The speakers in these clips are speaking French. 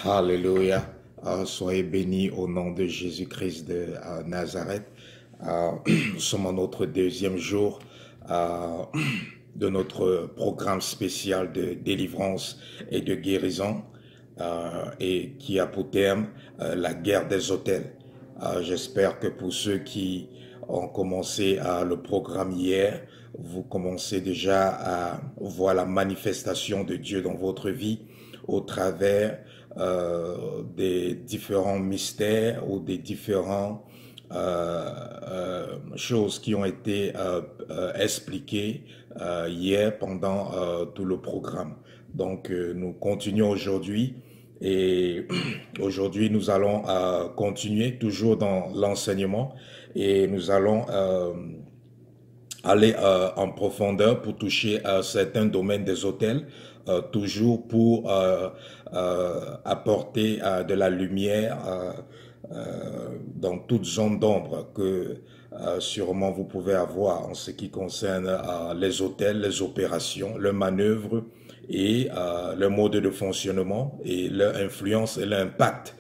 Alléluia. Soyez bénis au nom de Jésus-Christ de Nazareth. Nous sommes en notre deuxième jour euh, de notre programme spécial de délivrance et de guérison et qui a pour terme la guerre des autels. J'espère que pour ceux qui ont commencé le programme hier, vous commencez déjà à voir la manifestation de Dieu dans votre vie au travers des différents mystères ou des différents choses qui ont été expliquées hier pendant tout le programme. Donc nous continuons aujourd'hui et aujourd'hui nous allons continuer toujours dans l'enseignement et nous allons aller en profondeur pour toucher certains domaines des autels, toujours pour apporter de la lumière dans toute zone d'ombre que sûrement vous pouvez avoir en ce qui concerne les autels, les opérations, leurs manœuvres et le mode de fonctionnement et leur influence et l'impact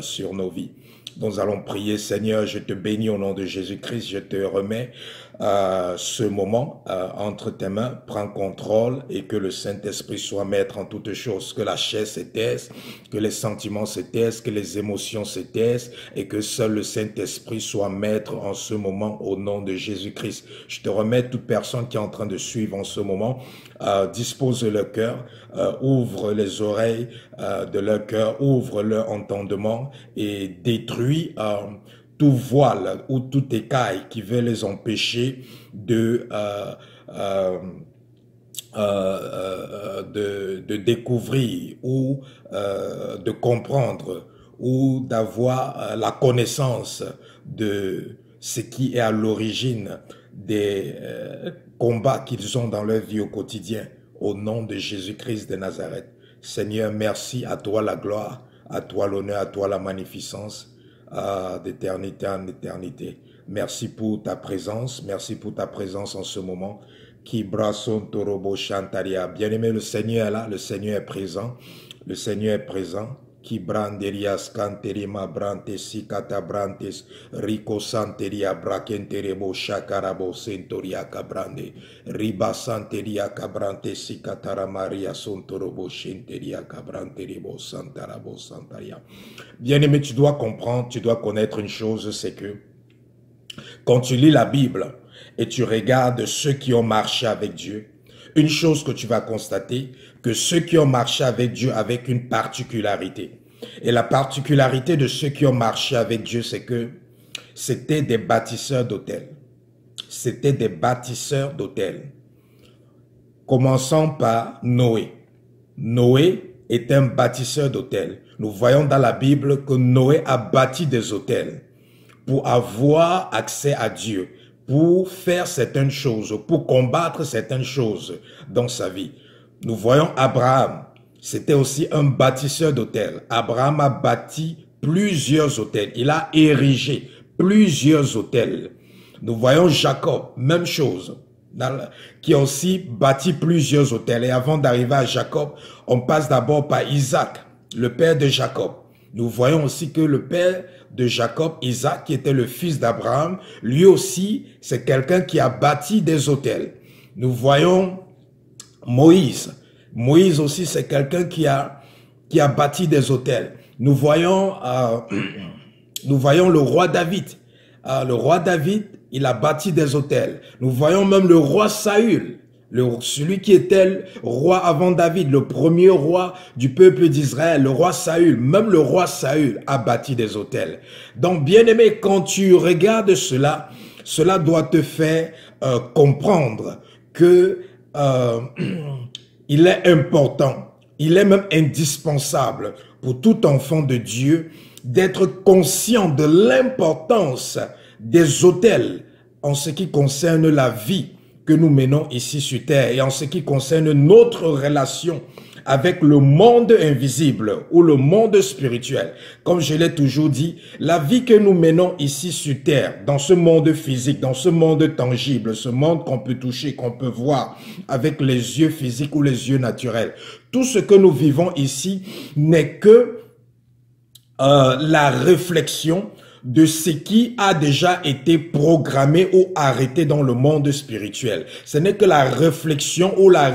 sur nos vies. Nous allons prier. Seigneur, je te bénis au nom de Jésus-Christ, je te remets ce moment entre tes mains, prends contrôle et que le Saint-Esprit soit maître en toutes choses, que la chair se taise, que les sentiments se taisent, que les émotions se taisent et que seul le Saint-Esprit soit maître en ce moment au nom de Jésus-Christ. Je te remets toute personne qui est en train de suivre en ce moment, dispose leur cœur, ouvre les oreilles de leur cœur, ouvre leur entendement et détruit tout voile ou toute écaille qui veut les empêcher de découvrir ou de comprendre ou d'avoir la connaissance de ce qui est à l'origine des combats qu'ils ont dans leur vie au quotidien. Au nom de Jésus-Christ de Nazareth. Seigneur, merci, à toi la gloire, à toi l'honneur, à toi la magnificence, d'éternité en éternité. Merci pour ta présence en ce moment. Bien-aimé, le Seigneur est là, le Seigneur est présent, le Seigneur est présent. Qui branderias canterima brantes kata brantes rico santeria brakenterebo shakarabo sentoria cabrande riba santeria cabrante sikatara maria sontorobo shenteria cabranterebo santarabo santaria. Bien-aimé, tu dois comprendre, tu dois connaître une chose, c'est que quand tu lis la Bible et tu regardes ceux qui ont marché avec Dieu, une chose que tu vas constater, que ceux qui ont marché avec Dieu avec une particularité. Et la particularité de ceux qui ont marché avec Dieu, c'est que c'était des bâtisseurs d'autels. C'était des bâtisseurs d'autels. Commençons par Noé. Noé est un bâtisseur d'autels. Nous voyons dans la Bible que Noé a bâti des autels pour avoir accès à Dieu, pour faire certaines choses, pour combattre certaines choses dans sa vie. Nous voyons Abraham, c'était aussi un bâtisseur d'autels. Abraham a bâti plusieurs autels, il a érigé plusieurs autels. Nous voyons Jacob, même chose, qui a aussi bâti plusieurs autels. Et avant d'arriver à Jacob, on passe d'abord par Isaac, le père de Jacob. Nous voyons aussi que le père de Jacob, Isaac, qui était le fils d'Abraham, lui aussi, c'est quelqu'un qui a bâti des autels. Nous voyons Moïse. Moïse aussi, c'est quelqu'un qui a bâti des autels. Nous voyons le roi David. Le roi David, il a bâti des autels. Nous voyons même le roi Saül. Celui qui était roi avant David, le premier roi du peuple d'Israël, le roi Saül, même le roi Saül a bâti des autels. Donc, bien-aimé, quand tu regardes cela, cela doit te faire comprendre que il est important, il est même indispensable pour tout enfant de Dieu d'être conscient de l'importance des autels en ce qui concerne la vie que nous menons ici sur terre et en ce qui concerne notre relation avec le monde invisible ou le monde spirituel. Comme je l'ai toujours dit, la vie que nous menons ici sur terre, dans ce monde physique, dans ce monde tangible, ce monde qu'on peut toucher, qu'on peut voir avec les yeux physiques ou les yeux naturels, tout ce que nous vivons ici n'est que la réflexion de ce qui a déjà été programmé ou arrêté dans le monde spirituel. Ce n'est que la réflexion ou la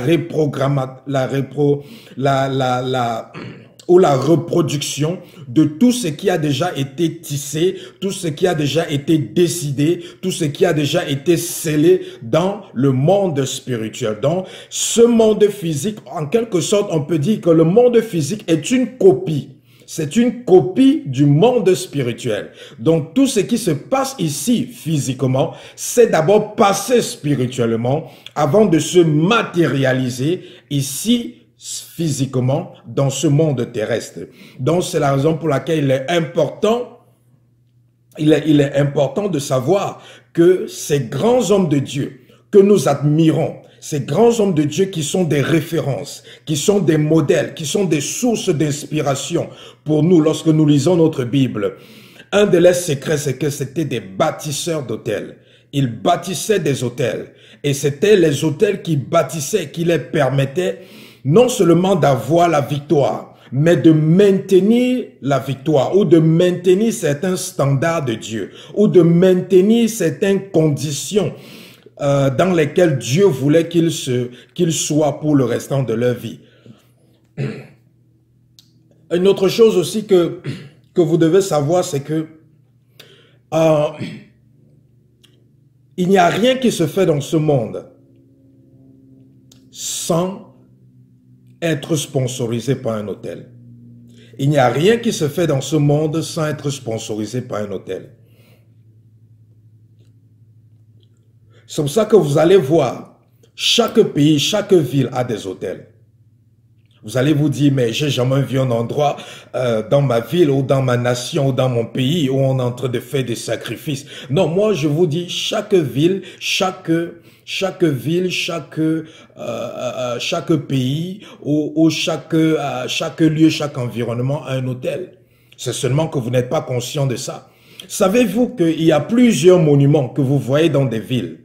reproduction de tout ce qui a déjà été tissé, tout ce qui a déjà été décidé, tout ce qui a déjà été scellé dans le monde spirituel. Donc, ce monde physique, en quelque sorte, on peut dire que le monde physique est une copie. C'est une copie du monde spirituel. Donc, tout ce qui se passe ici physiquement, c'est d'abord passé spirituellement avant de se matérialiser ici physiquement dans ce monde terrestre. Donc, c'est la raison pour laquelle il est important de savoir que ces grands hommes de Dieu que nous admirons, ces grands hommes de Dieu qui sont des références, qui sont des modèles, qui sont des sources d'inspiration pour nous lorsque nous lisons notre Bible. Un de leurs secrets, c'est que c'était des bâtisseurs d'autels. Ils bâtissaient des autels. Et c'était les autels qui bâtissaient, qui les permettaient non seulement d'avoir la victoire, mais de maintenir la victoire ou de maintenir certains standards de Dieu ou de maintenir certaines conditions dans lesquels Dieu voulait qu'ils soient pour le restant de leur vie. Une autre chose aussi que vous devez savoir, c'est que il n'y a rien qui se fait dans ce monde sans être sponsorisé par un hôtel. Il n'y a rien qui se fait dans ce monde sans être sponsorisé par un hôtel. C'est pour ça que vous allez voir, chaque pays, chaque ville a des hôtels. Vous allez vous dire, mais j'ai jamais vu un endroit dans ma ville ou dans ma nation ou dans mon pays où on est en train de faire des sacrifices. Non, moi je vous dis, chaque ville, chaque pays ou chaque lieu, chaque environnement a un hôtel. C'est seulement que vous n'êtes pas conscient de ça. Savez-vous qu'il y a plusieurs monuments que vous voyez dans des villes?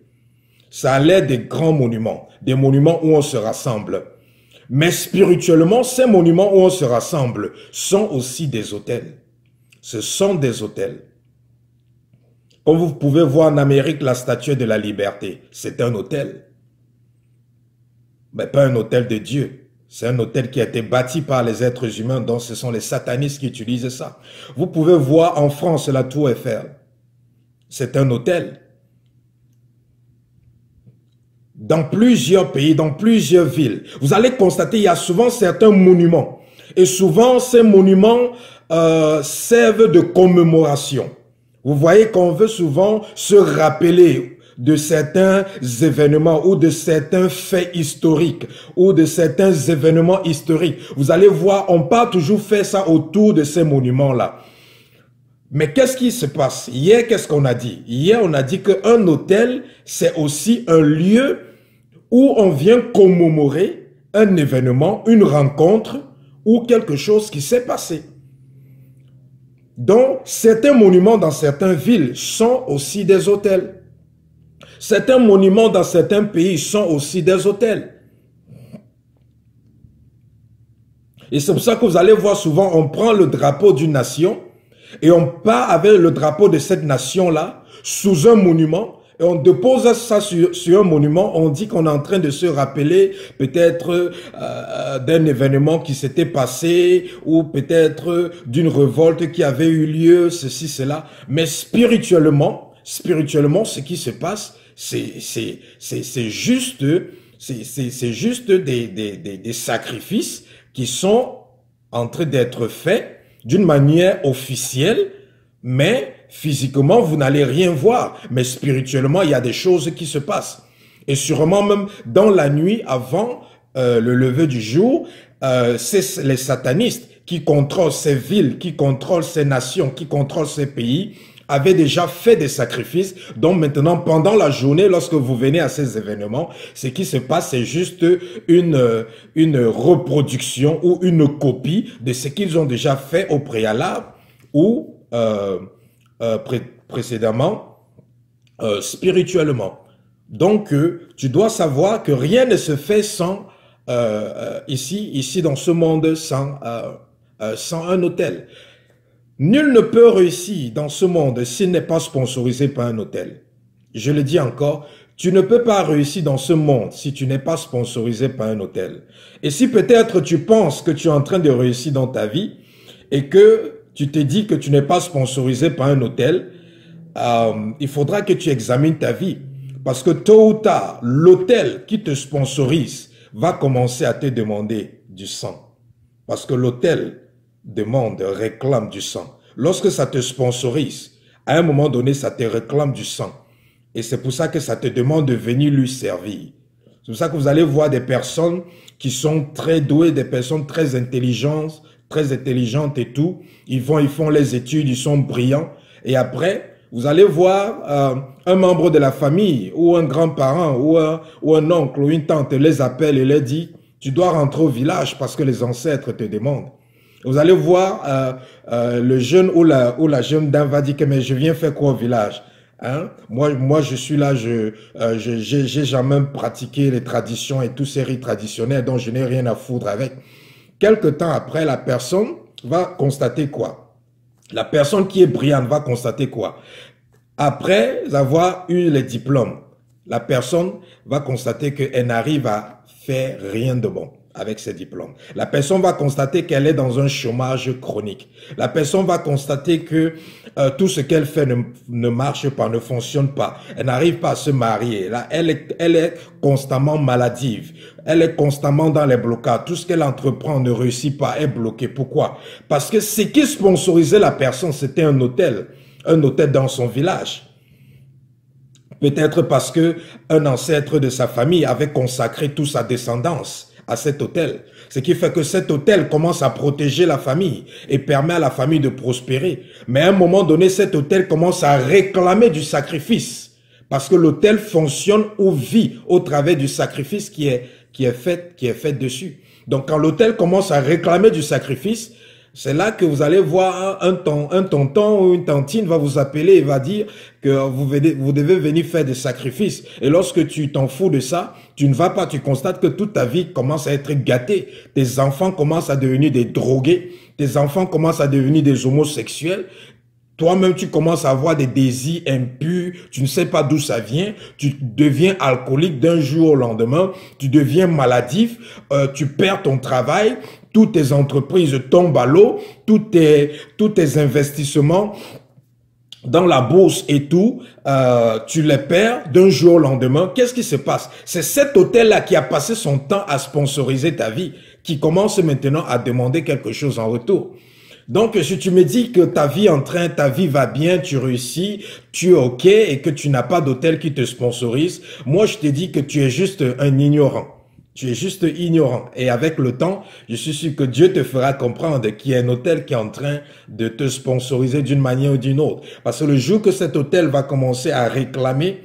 Ça a l'air des grands monuments, des monuments où on se rassemble. Mais spirituellement, ces monuments où on se rassemble sont aussi des hôtels. Ce sont des hôtels. Comme vous pouvez voir en Amérique, la Statue de la Liberté, c'est un hôtel. Mais pas un hôtel de Dieu. C'est un hôtel qui a été bâti par les êtres humains, donc ce sont les satanistes qui utilisent ça. Vous pouvez voir en France la Tour Eiffel. C'est un hôtel. Dans plusieurs pays, dans plusieurs villes, vous allez constater, il y a souvent certains monuments. Et souvent, ces monuments servent de commémoration. Vous voyez qu'on veut souvent se rappeler de certains événements ou de certains faits historiques ou de certains événements historiques. Vous allez voir, on peut toujours faire ça autour de ces monuments-là. Mais qu'est-ce qui se passe? Hier, qu'est-ce qu'on a dit? Hier, on a dit qu'un hôtel, c'est aussi un lieu où on vient commémorer un événement, une rencontre ou quelque chose qui s'est passé. Donc, certains monuments dans certaines villes sont aussi des hôtels. Certains monuments dans certains pays sont aussi des hôtels. Et c'est pour ça que vous allez voir souvent, on prend le drapeau d'une nation et on part avec le drapeau de cette nation-là sous un monument et on dépose ça sur un monument. On dit qu'on est en train de se rappeler peut-être d'un événement qui s'était passé ou peut-être d'une révolte qui avait eu lieu, ceci, cela. Mais spirituellement, ce qui se passe, c'est juste des sacrifices qui sont en train d'être faits d'une manière officielle, mais physiquement, vous n'allez rien voir. Mais spirituellement, il y a des choses qui se passent. Et sûrement même dans la nuit avant le lever du jour, c'est les satanistes qui contrôlent ces villes, qui contrôlent ces nations, qui contrôlent ces pays, avaient déjà fait des sacrifices. Donc maintenant, pendant la journée, lorsque vous venez à ces événements, ce qui se passe, c'est juste une reproduction ou une copie de ce qu'ils ont déjà fait au préalable ou précédemment spirituellement. Donc, tu dois savoir que rien ne se fait sans ici dans ce monde sans un hôtel. Nul ne peut réussir dans ce monde s'il n'est pas sponsorisé par un hôtel. Je le dis encore, tu ne peux pas réussir dans ce monde si tu n'es pas sponsorisé par un hôtel. Et si peut-être tu penses que tu es en train de réussir dans ta vie et que tu te dis que tu n'es pas sponsorisé par un hôtel, il faudra que tu examines ta vie. Parce que tôt ou tard, l'hôtel qui te sponsorise va commencer à te demander du sang. Parce que l'hôtel réclame du sang. Lorsque ça te sponsorise, à un moment donné, ça te réclame du sang. Et c'est pour ça que ça te demande de venir lui servir. C'est pour ça que vous allez voir des personnes qui sont très douées, des personnes très intelligentes et tout. Ils font les études, ils sont brillants. Et après, vous allez voir un membre de la famille ou un grand-parent ou un oncle ou une tante les appelle et leur dit « Tu dois rentrer au village parce que les ancêtres te demandent. » Vous allez voir le jeune ou la jeune dame va dire que « Mais je viens faire quoi au village ?» Hein? Moi, je suis là, j'ai jamais pratiqué les traditions et tous ces rites traditionnels, donc je n'ai rien à foutre avec. Quelque temps après, la personne va constater quoi? La personne qui est brillante va constater quoi? Après avoir eu les diplômes, la personne va constater qu'elle n'arrive à faire rien de bon avec ses diplômes. La personne va constater qu'elle est dans un chômage chronique. La personne va constater que tout ce qu'elle fait ne marche pas, ne fonctionne pas. Elle n'arrive pas à se marier. Là, elle est constamment maladive. Elle est constamment dans les blocages. Tout ce qu'elle entreprend ne réussit pas, est bloqué. Pourquoi? Parce que ce qui sponsorisait la personne, c'était un hôtel dans son village. Peut-être parce que un ancêtre de sa famille avait consacré toute sa descendance à cet hôtel. Ce qui fait que cet hôtel commence à protéger la famille et permet à la famille de prospérer. Mais à un moment donné, cet hôtel commence à réclamer du sacrifice. Parce que l'hôtel fonctionne ou vit au travers du sacrifice qui est fait dessus. Donc quand l'hôtel commence à réclamer du sacrifice, c'est là que vous allez voir un tonton ou une tantine va vous appeler et va dire que vous devez venir faire des sacrifices. Et lorsque tu t'en fous de ça, tu ne vas pas, tu constates que toute ta vie commence à être gâtée. Tes enfants commencent à devenir des drogués, tes enfants commencent à devenir des homosexuels. Toi-même, tu commences à avoir des désirs impurs, tu ne sais pas d'où ça vient, tu deviens alcoolique d'un jour au lendemain, tu deviens maladif, tu perds ton travail, toutes tes entreprises tombent à l'eau, tous tes investissements dans la bourse et tout, tu les perds d'un jour au lendemain. Qu'est-ce qui se passe? C'est cet hôtel-là qui a passé son temps à sponsoriser ta vie, qui commence maintenant à demander quelque chose en retour. Donc, si tu me dis que ta vie va bien, tu réussis, tu es OK et que tu n'as pas d'hôtel qui te sponsorise, moi, je te dis que tu es juste un ignorant. Tu es juste ignorant. Et avec le temps, je suis sûr que Dieu te fera comprendre qu'il y a un hôtel qui est en train de te sponsoriser d'une manière ou d'une autre. Parce que le jour que cet hôtel va commencer à réclamer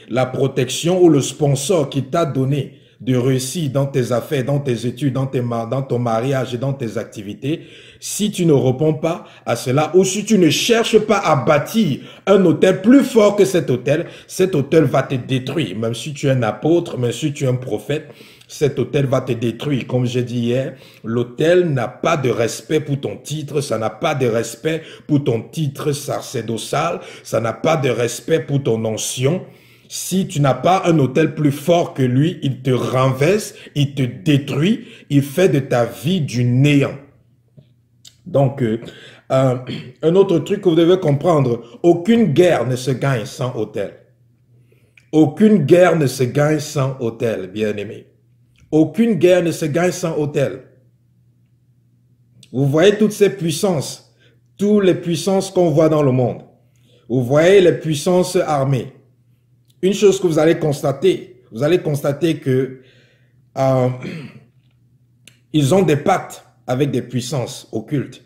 la protection ou le sponsor qui t'a donné de réussir dans tes affaires, dans tes études, dans ton mariage et dans tes activités, si tu ne réponds pas à cela ou si tu ne cherches pas à bâtir un hôtel plus fort que cet hôtel va te détruire. Même si tu es un apôtre, même si tu es un prophète, cet hôtel va te détruire. Comme j'ai dit hier, l'hôtel n'a pas de respect pour ton titre, ça n'a pas de respect pour ton titre sacerdotal, ça n'a pas de respect pour ton onction. Si tu n'as pas un hôtel plus fort que lui, il te renverse, il te détruit, il fait de ta vie du néant. Donc, un autre truc que vous devez comprendre, aucune guerre ne se gagne sans hôtel. Aucune guerre ne se gagne sans hôtel, bien-aimé. Aucune guerre ne se gagne sans hôtel. Vous voyez toutes ces puissances, toutes les puissances qu'on voit dans le monde. Vous voyez les puissances armées. Une chose que vous allez constater que ils ont des pactes avec des puissances occultes.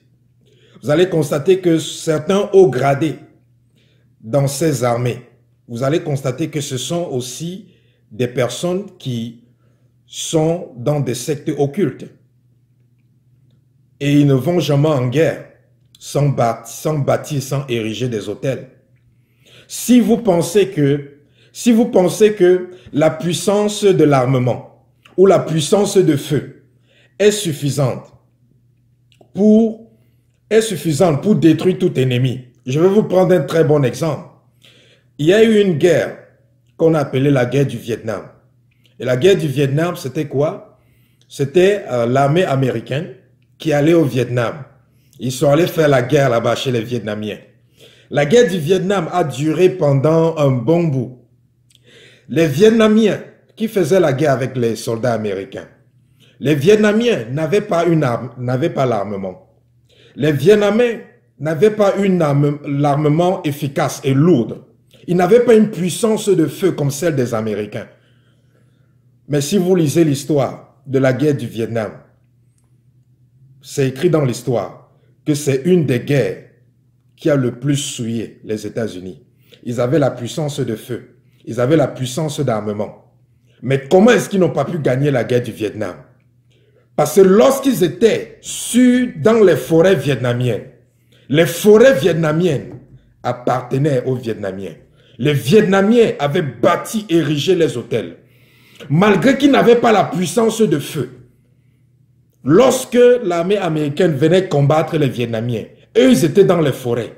Vous allez constater que certains hauts gradés dans ces armées, vous allez constater que ce sont aussi des personnes qui sont dans des sectes occultes. Et ils ne vont jamais en guerre sans bâtir, sans ériger des hôtels. Si vous pensez que la puissance de l'armement ou la puissance de feu est suffisante pour est suffisante pour détruire tout ennemi. Je vais vous prendre un très bon exemple. Il y a eu une guerre qu'on a appelée la guerre du Vietnam. Et la guerre du Vietnam, c'était quoi? C'était l'armée américaine qui allait au Vietnam. Ils sont allés faire la guerre là-bas chez les Vietnamiens. La guerre du Vietnam a duré pendant un bon bout. Les Vietnamiens qui faisaient la guerre avec les soldats américains, les Vietnamiens n'avaient pas l'armement. Les Vietnamiens n'avaient pas l'armement efficace et lourd. Ils n'avaient pas une puissance de feu comme celle des Américains. Mais si vous lisez l'histoire de la guerre du Vietnam, c'est écrit dans l'histoire que c'est une des guerres qui a le plus souillé les États-Unis. Ils avaient la puissance de feu. Ils avaient la puissance d'armement. Mais comment est-ce qu'ils n'ont pas pu gagner la guerre du Vietnam? Parce que lorsqu'ils étaient dans les forêts vietnamiennes, les forêts vietnamiennes appartenaient aux Vietnamiens. Les Vietnamiens avaient bâti, érigé les hôtels. Malgré qu'ils n'avaient pas la puissance de feu, lorsque l'armée américaine venait combattre les Vietnamiens, eux, ils étaient dans les forêts.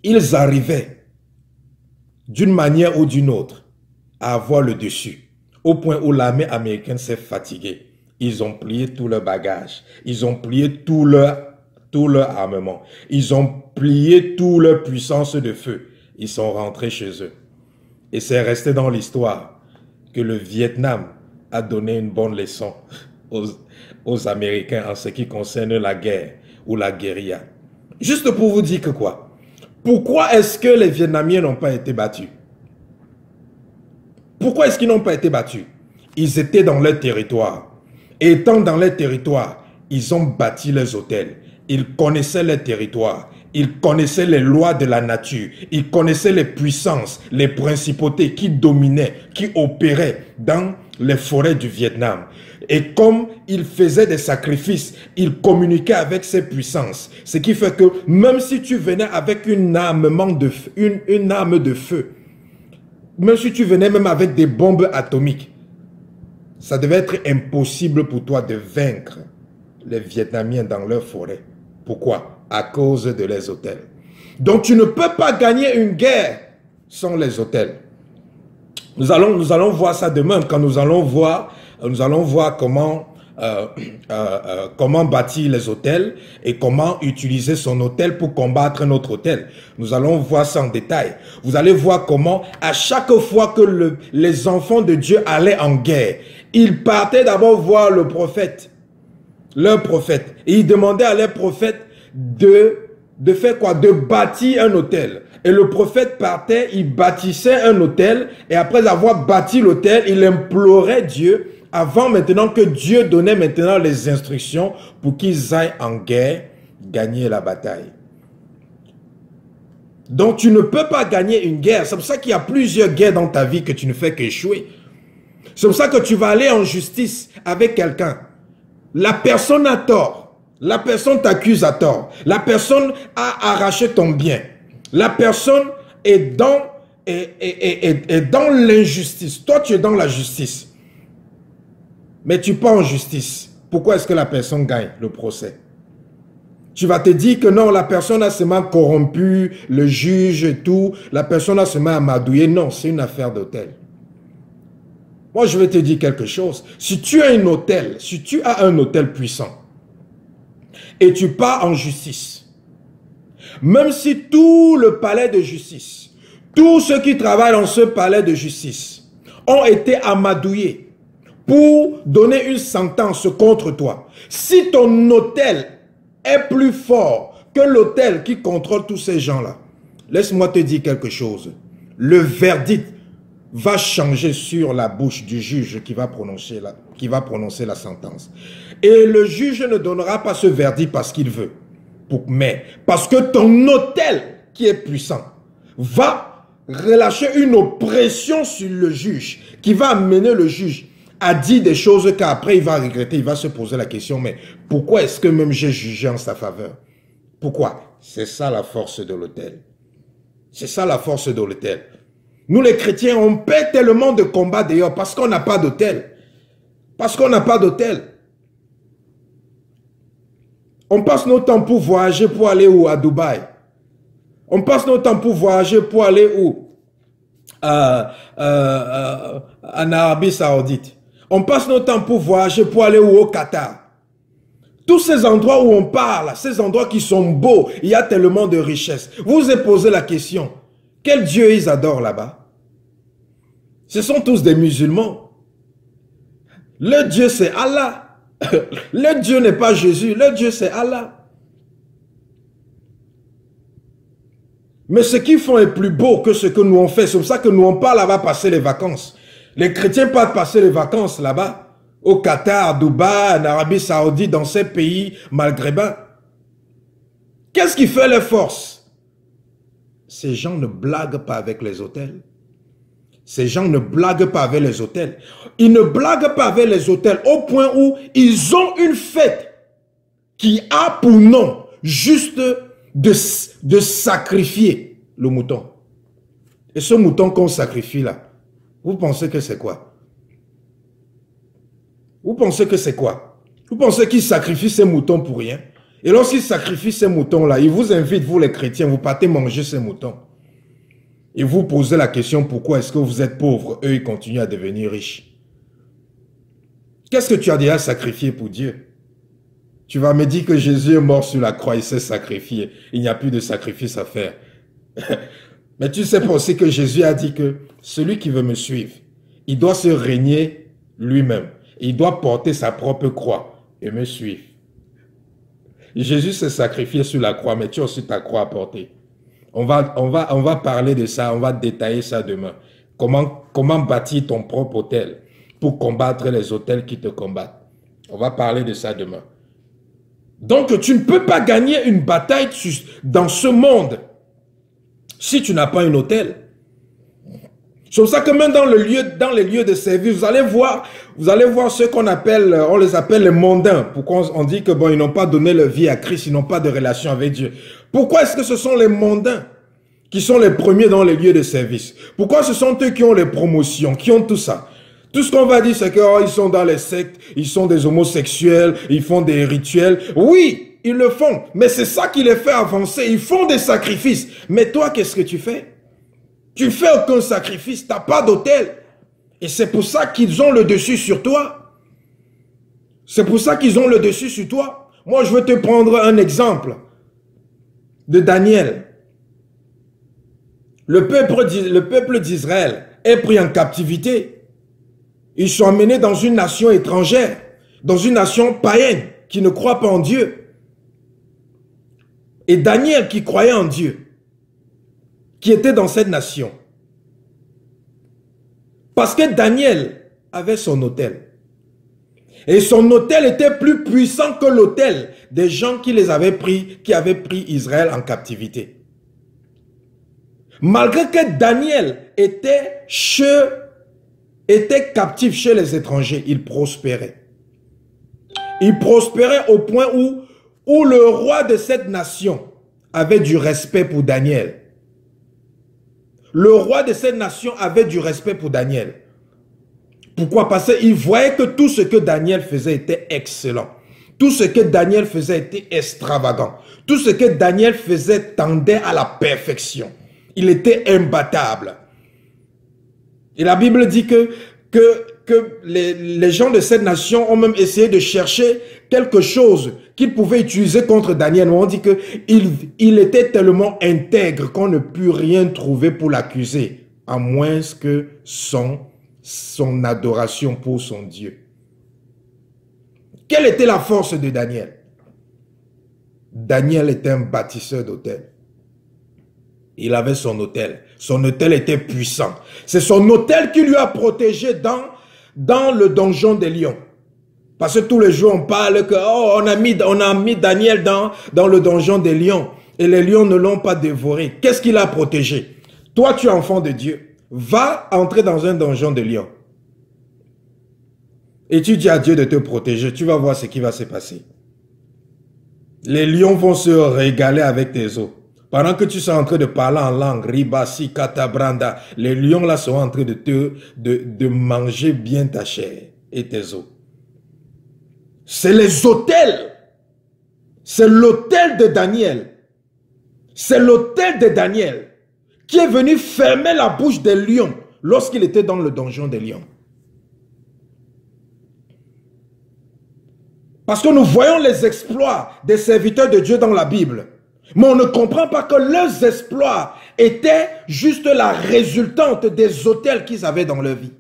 Ils arrivaient, d'une manière ou d'une autre, à avoir le dessus. Au point où l'armée américaine s'est fatiguée. Ils ont plié tout leur bagage. Ils ont plié tout leur armement. Ils ont plié toute leur puissance de feu. Ils sont rentrés chez eux. Et c'est resté dans l'histoire que le Vietnam a donné une bonne leçon aux Américains en ce qui concerne la guerre ou la guérilla. Juste pour vous dire que quoi? Pourquoi est-ce que les Vietnamiens n'ont pas été battus? Pourquoi est-ce qu'ils n'ont pas été battus? Ils étaient dans leur territoire. Et étant dans leur territoire, ils ont bâti leurs hôtels. Ils connaissaient leur territoire. Ils connaissaient les lois de la nature. Ils connaissaient les puissances, les principautés qui dominaient, qui opéraient dans les forêts du Vietnam. Et comme ils faisaient des sacrifices, ils communiquaient avec ces puissances. Ce qui fait que même si tu venais avec une arme de feu, même si tu venais même avec des bombes atomiques, ça devait être impossible pour toi de vaincre les Vietnamiens dans leur forêt. Pourquoi? À cause de les hôtels. Donc tu ne peux pas gagner une guerre sans les hôtels. Nous allons voir ça demain quand nous allons voir comment bâtir les hôtels et comment utiliser son hôtel pour combattre notre hôtel. Nous allons voir ça en détail. Vous allez voir comment à chaque fois que les enfants de Dieu allaient en guerre, ils partaient d'abord voir le prophète, leur prophète, et ils demandaient à leur prophète de faire quoi? De bâtir un hôtel. Et le prophète partait, il bâtissait un hôtel, et après avoir bâti l'hôtel, il implorait Dieu, avant maintenant que Dieu donnait maintenant les instructions pour qu'ils aillent en guerre, gagner la bataille. Donc tu ne peux pas gagner une guerre. C'est pour ça qu'il y a plusieurs guerres dans ta vie que tu ne fais qu'échouer. C'est pour ça que tu vas aller en justice avec quelqu'un. La personne a tort. La personne t'accuse à tort. La personne a arraché ton bien. La personne est dans l'injustice. Toi, tu es dans la justice. Mais tu pars en justice. Pourquoi est-ce que la personne gagne le procès? Tu vas te dire que non, la personne a seulement corrompu le juge et tout. La personne a seulement amadouillé. Non, c'est une affaire d'hôtel. Moi, je vais te dire quelque chose. Si tu as un hôtel puissant, et tu pars en justice, même si tout le palais de justice, tous ceux qui travaillent dans ce palais de justice ont été amadouillés pour donner une sentence contre toi, si ton hôtel est plus fort que l'hôtel qui contrôle tous ces gens-là, laisse-moi te dire quelque chose. Le verdict va changer sur la bouche du juge qui va prononcer la sentence. Et le juge ne donnera pas ce verdict parce qu'il veut. Mais parce que ton hôtel qui est puissant va relâcher une oppression sur le juge qui va amener le juge à dire des choses qu'après il va regretter, il va se poser la question, mais pourquoi est-ce que même j'ai jugé en sa faveur? Pourquoi? C'est ça la force de l'hôtel. C'est ça la force de l'hôtel. Nous les chrétiens, on paie tellement de combats d'ailleurs parce qu'on n'a pas d'hôtel. Parce qu'on n'a pas d'hôtel. On passe notre temps pour voyager, pour aller où? À Dubaï. On passe notre temps pour voyager, pour aller où? En Arabie Saoudite. On passe notre temps pour voyager, pour aller où? Au Qatar. Tous ces endroits où on parle, ces endroits qui sont beaux, il y a tellement de richesses. Vous vous êtes posé la question, quel Dieu ils adorent là-bas? Ce sont tous des musulmans. Le Dieu c'est Allah. Le Dieu n'est pas Jésus, le Dieu c'est Allah. Mais ce qu'ils font est plus beau que ce que nous on fait. C'est pour ça que nous on part là-bas passer les vacances. Les chrétiens partent passer les vacances là-bas. Au Qatar, à Dubaï, en Arabie Saoudite, dans ces pays maghrébins. Qu'est-ce qui fait les forces? Ces gens ne blaguent pas avec les hôtels. Ces gens ne blaguent pas avec les hôtels. Ils ne blaguent pas avec les hôtels au point où ils ont une fête qui a pour nom juste de sacrifier le mouton. Et ce mouton qu'on sacrifie là, vous pensez que c'est quoi? Vous pensez que c'est quoi? Vous pensez qu'ils sacrifient ces moutons pour rien? Et lorsqu'ils sacrifient ces moutons-là, ils vous invitent, vous les chrétiens, vous partez manger ces moutons. Et vous posez la question, pourquoi est-ce que vous êtes pauvres? Eux, ils continuent à devenir riches. Qu'est-ce que tu as déjà sacrifié pour Dieu? Tu vas me dire que Jésus est mort sur la croix, il s'est sacrifié. Il n'y a plus de sacrifice à faire. Mais tu sais pas aussi que Jésus a dit que celui qui veut me suivre, il doit se régner lui-même. Il doit porter sa propre croix et me suivre. Jésus s'est sacrifié sur la croix, mais tu as aussi ta croix à porter. On va parler de ça, on va détailler ça demain. Comment bâtir ton propre hôtel pour combattre les hôtels qui te combattent. On va parler de ça demain. Donc, tu ne peux pas gagner une bataille dans ce monde si tu n'as pas un hôtel. C'est pour ça que même dans les lieux de service, vous allez voir ceux qu'on appelle, on les appelle les mondains. Pourquoi on dit que bon, ils n'ont pas donné leur vie à Christ, ils n'ont pas de relation avec Dieu. Pourquoi est-ce que ce sont les mondains qui sont les premiers dans les lieux de service? Pourquoi ce sont eux qui ont les promotions, qui ont tout ça? Tout ce qu'on va dire, c'est qu'ils sont dans les sectes, ils sont des homosexuels, ils font des rituels. Oui, ils le font, mais c'est ça qui les fait avancer. Ils font des sacrifices. Mais toi, qu'est-ce que tu fais? Tu ne fais aucun sacrifice, tu n'as pas d'autel. Et c'est pour ça qu'ils ont le dessus sur toi. C'est pour ça qu'ils ont le dessus sur toi. Moi, je veux te prendre un exemple de Daniel. Le peuple d'Israël est pris en captivité. Ils sont emmenés dans une nation étrangère, dans une nation païenne qui ne croit pas en Dieu. Et Daniel qui croyait en Dieu, qui était dans cette nation. Parce que Daniel avait son autel. Et son autel était plus puissant que l'autel des gens qui avaient pris Israël en captivité. Malgré que Daniel était captif chez les étrangers, il prospérait. Il prospérait au point où le roi de cette nation avait du respect pour Daniel. Le roi de cette nation avait du respect pour Daniel. Pourquoi? Parce qu'il voyait que tout ce que Daniel faisait était excellent. Tout ce que Daniel faisait était extravagant. Tout ce que Daniel faisait tendait à la perfection. Il était imbattable. Et la Bible dit que les gens de cette nation ont même essayé de chercher quelque chose qu'ils pouvaient utiliser contre Daniel. On dit qu'il était tellement intègre qu'on ne put rien trouver pour l'accuser, à moins que son adoration pour son Dieu. Quelle était la force de Daniel? Daniel était un bâtisseur d'autel. Il avait son autel. Son autel était puissant. C'est son autel qui lui a protégé dans le donjon des lions. Parce que tous les jours, on parle que on a mis Daniel dans le donjon des lions. Et les lions ne l'ont pas dévoré. Qu'est-ce qu'il a protégé? Toi, tu es enfant de Dieu. Va entrer dans un donjon de lions. Et tu dis à Dieu de te protéger. Tu vas voir ce qui va se passer. Les lions vont se régaler avec tes os. Pendant que tu es en train de parler en langue, ribasi, katabranda, les lions là sont en train de manger bien ta chair et tes os. C'est les autels. C'est l'autel de Daniel. C'est l'autel de Daniel qui est venu fermer la bouche des lions lorsqu'il était dans le donjon des lions. Parce que nous voyons les exploits des serviteurs de Dieu dans la Bible. Mais on ne comprend pas que leurs exploits étaient juste la résultante des autels qu'ils avaient dans leur vie.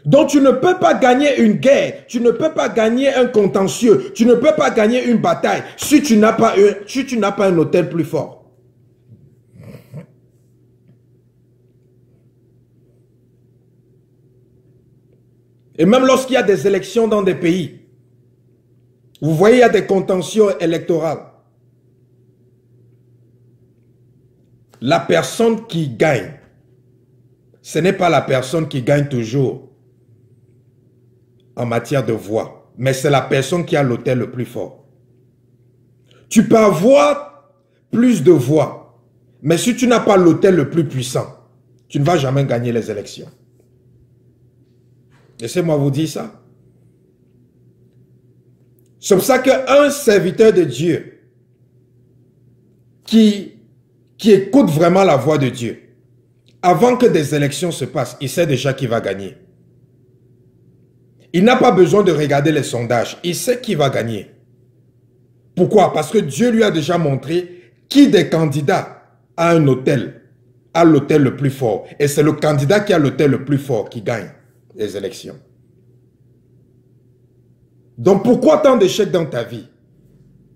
Donc tu ne peux pas gagner une guerre, tu ne peux pas gagner un contentieux, tu ne peux pas gagner une bataille si tu n'as pas un autel plus fort. Et même lorsqu'il y a des élections dans des pays, vous voyez, il y a des contentieux électoraux. La personne qui gagne, ce n'est pas la personne qui gagne toujours en matière de voix, mais c'est la personne qui a l'autel le plus fort. Tu peux avoir plus de voix, mais si tu n'as pas l'autel le plus puissant, tu ne vas jamais gagner les élections. Laissez-moi vous dire ça. C'est pour ça qu'un serviteur de Dieu qui écoute vraiment la voix de Dieu, avant que des élections se passent, il sait déjà qui va gagner. Il n'a pas besoin de regarder les sondages. Il sait qui va gagner. Pourquoi? Parce que Dieu lui a déjà montré qui des candidats a un autel, a l'autel le plus fort. Et c'est le candidat qui a l'autel le plus fort qui gagne les élections. Donc pourquoi tant d'échecs dans ta vie?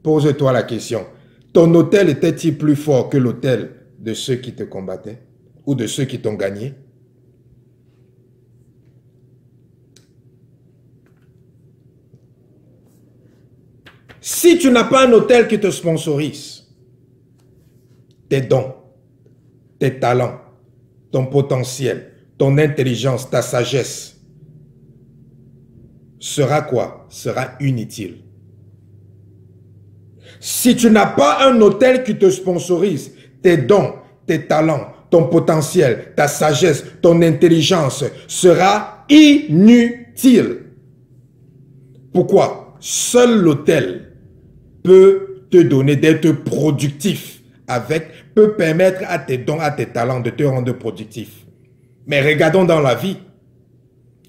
Pose-toi la question. Ton autel était-il plus fort que l'autel de ceux qui te combattaient ou de ceux qui t'ont gagné? Si tu n'as pas un autel qui te sponsorise, tes dons, tes talents, ton potentiel, ton intelligence, ta sagesse, sera quoi? Sera inutile. Si tu n'as pas un autel qui te sponsorise, tes dons, tes talents, ton potentiel, ta sagesse, ton intelligence sera inutile. Pourquoi? Seul l'autel peut te donner d'être productif peut permettre à tes dons, à tes talents de te rendre productif. Mais regardons dans la vie.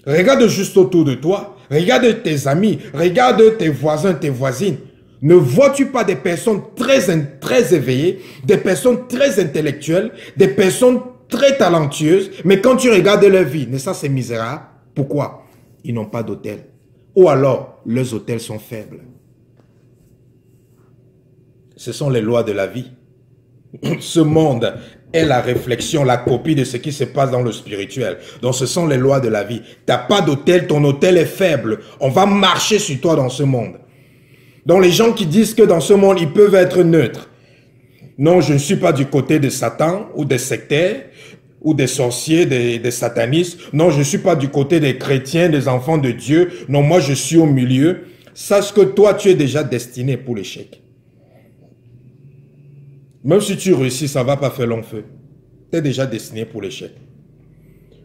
Regarde juste autour de toi. Regarde tes amis. Regarde tes voisins, tes voisines. Ne vois-tu pas des personnes très éveillées, des personnes très intellectuelles, des personnes très talentueuses, mais quand tu regardes leur vie, mais ça c'est misérable. Pourquoi? Ils n'ont pas d'autel. Ou alors, leurs autels sont faibles. Ce sont les lois de la vie. Ce monde est la réflexion, la copie de ce qui se passe dans le spirituel. Donc ce sont les lois de la vie. Tu n'as pas d'autel, ton autel est faible. On va marcher sur toi dans ce monde. Donc les gens qui disent que dans ce monde, ils peuvent être neutres. Non, je ne suis pas du côté de Satan ou des sectaires ou des sorciers, des satanistes. Non, je ne suis pas du côté des chrétiens, des enfants de Dieu. Non, moi je suis au milieu. Sache que toi, tu es déjà destiné pour l'échec. Même si tu réussis, ça ne va pas faire long feu. Tu es déjà destiné pour l'échec.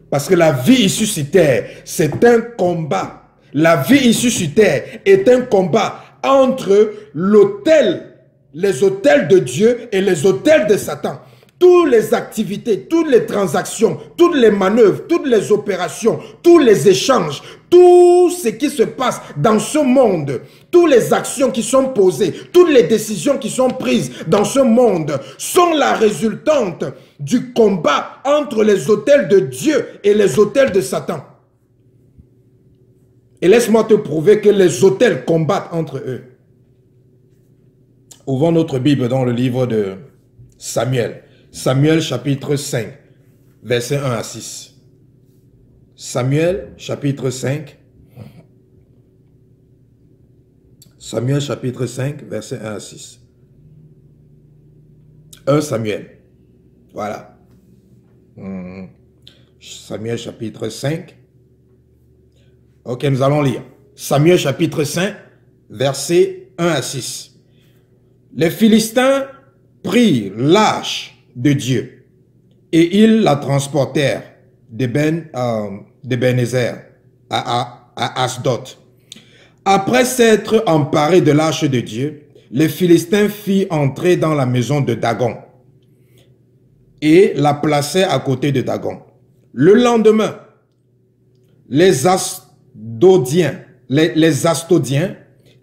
Parce que la vie issue sur terre, c'est un combat. La vie issue sur terre est un combat entre les autels de Dieu et les autels de Satan. Toutes les activités, toutes les transactions, toutes les manœuvres, toutes les opérations, tous les échanges, tout ce qui se passe dans ce monde, toutes les actions qui sont posées, toutes les décisions qui sont prises dans ce monde sont la résultante du combat entre les autels de Dieu et les autels de Satan. Et laisse-moi te prouver que les autels combattent entre eux. Ouvrons notre Bible dans le livre de Samuel. Samuel chapitre 5, versets 1 à 6. Samuel chapitre 5. Samuel chapitre 5, versets 1 à 6. 1 Samuel. Voilà. Samuel chapitre 5. Ok, nous allons lire. Samuel chapitre 5, versets 1 à 6. Les Philistins prirent l'arche de Dieu et ils la transportèrent d'Ebenezer à à Asdod. Après s'être emparés de l'arche de Dieu, les Philistins firent entrer dans la maison de Dagon et la placèrent à côté de Dagon. Le lendemain, les Asdodiens,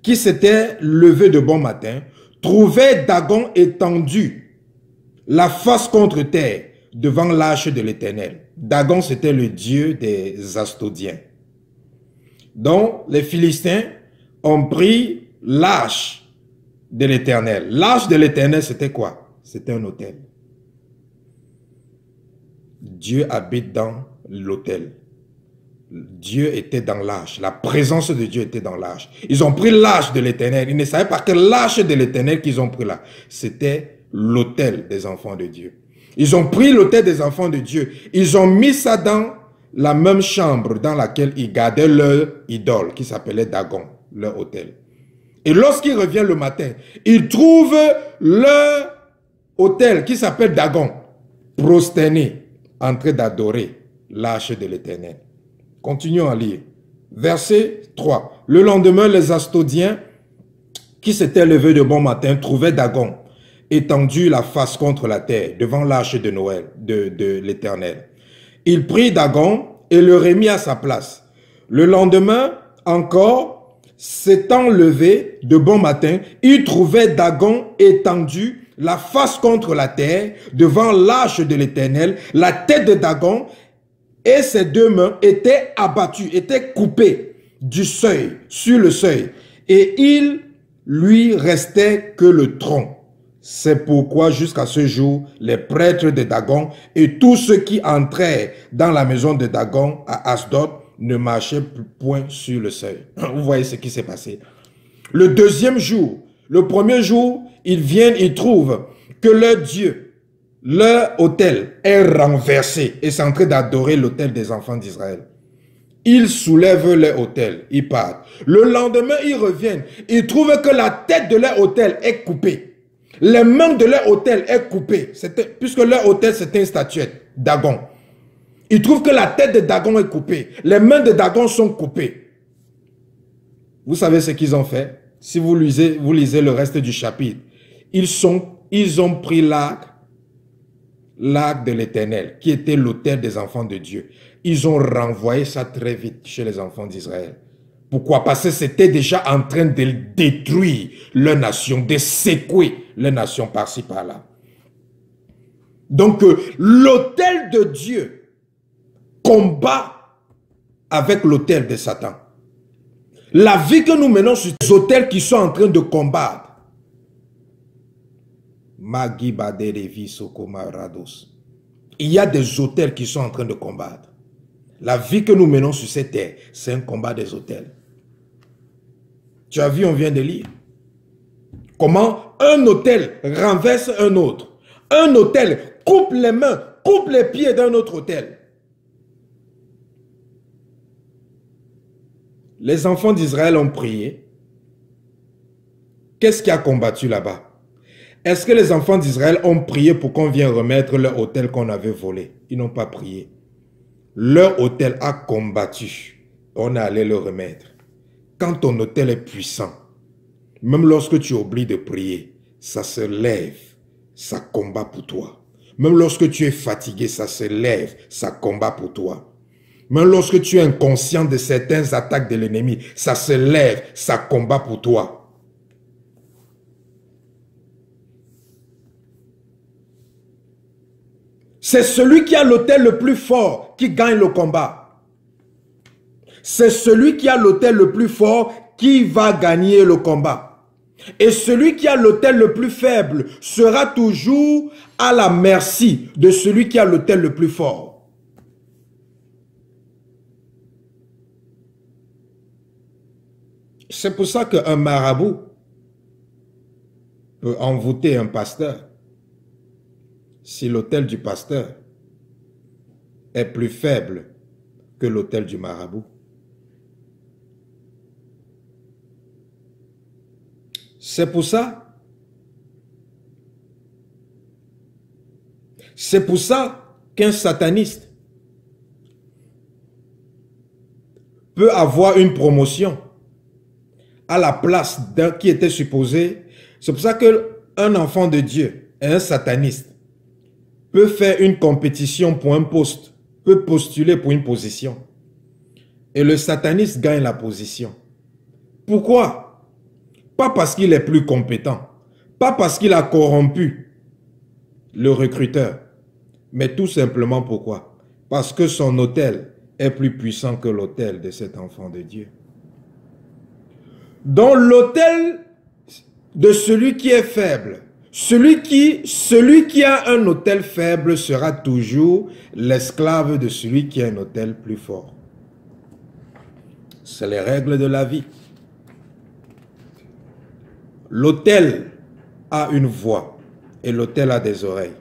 qui s'étaient levés de bon matin, trouvaient Dagon étendu, la face contre terre, devant l'arche de l'Éternel. Dagon, c'était le dieu des Asdodiens. Donc, les Philistins ont pris l'arche de l'Éternel. L'arche de l'Éternel, c'était quoi? C'était un autel. Dieu habite dans l'autel. Dieu était dans l'arche. La présence de Dieu était dans l'arche. Ils ont pris l'arche de l'Éternel. Ils ne savaient pas que l'arche de l'Éternel qu'ils ont pris là, c'était l'autel des enfants de Dieu. Ils ont pris l'autel des enfants de Dieu. Ils ont mis ça dans la même chambre dans laquelle ils gardaient leur idole qui s'appelait Dagon, leur autel. Et lorsqu'ils reviennent le matin, ils trouvent leur autel qui s'appelle Dagon, prosterné, en train d'adorer l'arche de l'Éternel. Continuons à lire. Verset 3. Le lendemain, les Asdodiens qui s'étaient levés de bon matin trouvaient Dagon étendu la face contre la terre devant l'arche de Noël, de l'Éternel. Il prit Dagon et le remit à sa place. Le lendemain, encore, s'étant levé de bon matin, il trouvait Dagon étendu la face contre la terre devant l'arche de l'Éternel. La tête de Dagon et ses deux mains étaient abattues, étaient coupées du seuil, sur le seuil. Et il lui restait que le tronc. C'est pourquoi jusqu'à ce jour, les prêtres de Dagon et tous ceux qui entraient dans la maison de Dagon à Asdod ne marchaient point sur le seuil. Vous voyez ce qui s'est passé. Le deuxième jour, le premier jour, ils viennent, ils trouvent que leur Dieu, leur autel est renversé et sont en train d'adorer l'autel des enfants d'Israël. Ils soulèvent leur autel, ils partent. Le lendemain, ils reviennent, ils trouvent que la tête de leur autel est coupée. Les mains de leur autel est coupée, puisque leur autel c'était une statuette, Dagon. Ils trouvent que la tête de Dagon est coupée, les mains de Dagon sont coupées. Vous savez ce qu'ils ont fait? Si vous lisez le reste du chapitre, ils ont pris l'arc de l'Éternel, qui était l'autel des enfants de Dieu. Ils ont renvoyé ça très vite chez les enfants d'Israël. Pourquoi? Parce que c'était déjà en train de détruire leur nation, de secouer leur nation par-ci, par-là. Donc, l'autel de Dieu combat avec l'autel de Satan. La vie que nous menons sur ces autels qui sont en train de combattre. Il y a des autels qui sont en train de combattre. La vie que nous menons sur cette terre, c'est un combat des autels. Tu as vu, on vient de lire. Comment un autel renverse un autre. Un autel coupe les mains, coupe les pieds d'un autre autel. Les enfants d'Israël ont prié. Qu'est-ce qui a combattu là-bas? Est-ce que les enfants d'Israël ont prié pour qu'on vienne remettre leur autel qu'on avait volé? Ils n'ont pas prié. Leur autel a combattu. On est allé le remettre. Quand ton autel est puissant, même lorsque tu oublies de prier, ça se lève, ça combat pour toi. Même lorsque tu es fatigué, ça se lève, ça combat pour toi. Même lorsque tu es inconscient de certaines attaques de l'ennemi, ça se lève, ça combat pour toi. C'est celui qui a l'autel le plus fort qui gagne le combat. C'est celui qui a l'autel le plus fort qui va gagner le combat. Et celui qui a l'autel le plus faible sera toujours à la merci de celui qui a l'autel le plus fort. C'est pour ça qu'un marabout peut envoûter un pasteur si l'autel du pasteur est plus faible que l'autel du marabout. C'est pour ça qu'un sataniste peut avoir une promotion à la place d'un qui était supposé. C'est pour ça qu'un enfant de Dieu et un sataniste peut faire une compétition pour un poste, peut postuler pour une position. Et le sataniste gagne la position. Pourquoi? Pas parce qu'il est plus compétent, pas parce qu'il a corrompu le recruteur, mais tout simplement pourquoi? Parce que son autel est plus puissant que l'autel de cet enfant de Dieu. Donc l'autel de celui qui est faible, celui qui a un autel faible sera toujours l'esclave de celui qui a un autel plus fort. C'est les règles de la vie. L'autel a une voix et l'autel a des oreilles.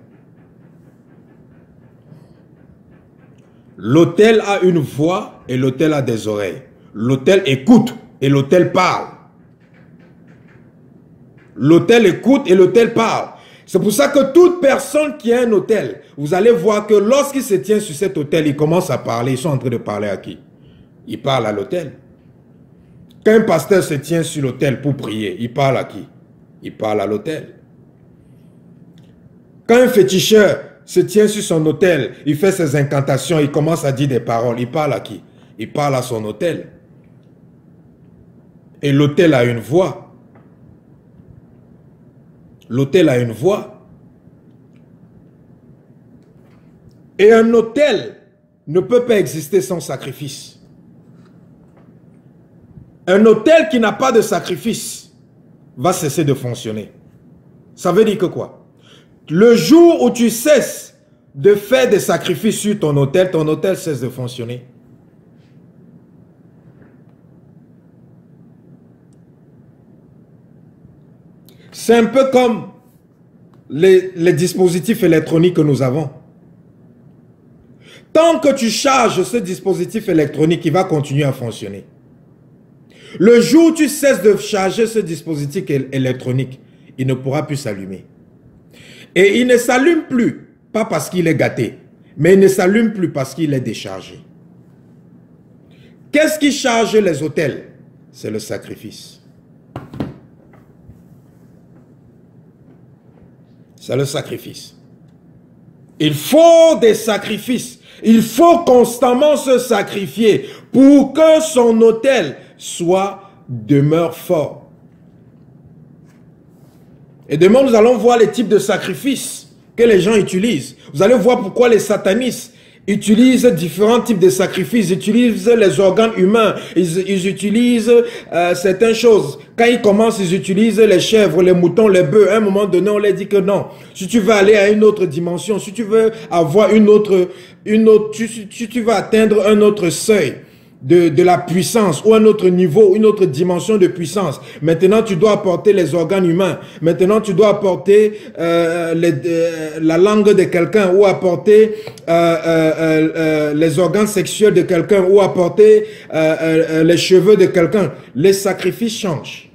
L'autel a une voix et l'autel a des oreilles. L'autel écoute et l'autel parle. L'autel écoute et l'autel parle. C'est pour ça que toute personne qui a un autel, vous allez voir que lorsqu'il se tient sur cet autel, il commence à parler. Ils sont en train de parler à qui? Il parle à l'autel. Quand un pasteur se tient sur l'autel pour prier, il parle à qui? Il parle à l'autel. Quand un féticheur se tient sur son autel, il fait ses incantations, il commence à dire des paroles, il parle à qui? Il parle à son autel. Et l'autel a une voix. L'autel a une voix. Et un autel ne peut pas exister sans sacrifice. Un autel qui n'a pas de sacrifice va cesser de fonctionner. Ça veut dire que quoi? Le jour où tu cesses de faire des sacrifices sur ton autel cesse de fonctionner. C'est un peu comme les dispositifs électroniques que nous avons. Tant que tu charges ce dispositif électronique, il va continuer à fonctionner. Le jour où tu cesses de charger ce dispositif électronique, il ne pourra plus s'allumer. Et il ne s'allume plus, pas parce qu'il est gâté, mais il ne s'allume plus parce qu'il est déchargé. Qu'est-ce qui charge les autels? C'est le sacrifice. C'est le sacrifice. Il faut des sacrifices. Il faut constamment se sacrifier pour que son autel demeure fort. Et demain, nous allons voir les types de sacrifices que les gens utilisent. Vous allez voir pourquoi les satanistes utilisent différents types de sacrifices. Ils utilisent les organes humains. Ils utilisent certaines choses. Quand ils commencent, ils utilisent les chèvres, les moutons, les bœufs. À un moment donné, on leur dit que non. Si tu veux aller à une autre dimension, si tu veux avoir si tu veux atteindre un autre seuil de la puissance ou un autre niveau, une autre dimension de puissance. Maintenant, tu dois apporter les organes humains. Maintenant, tu dois apporter la langue de quelqu'un ou apporter les organes sexuels de quelqu'un ou apporter les cheveux de quelqu'un. Les sacrifices changent.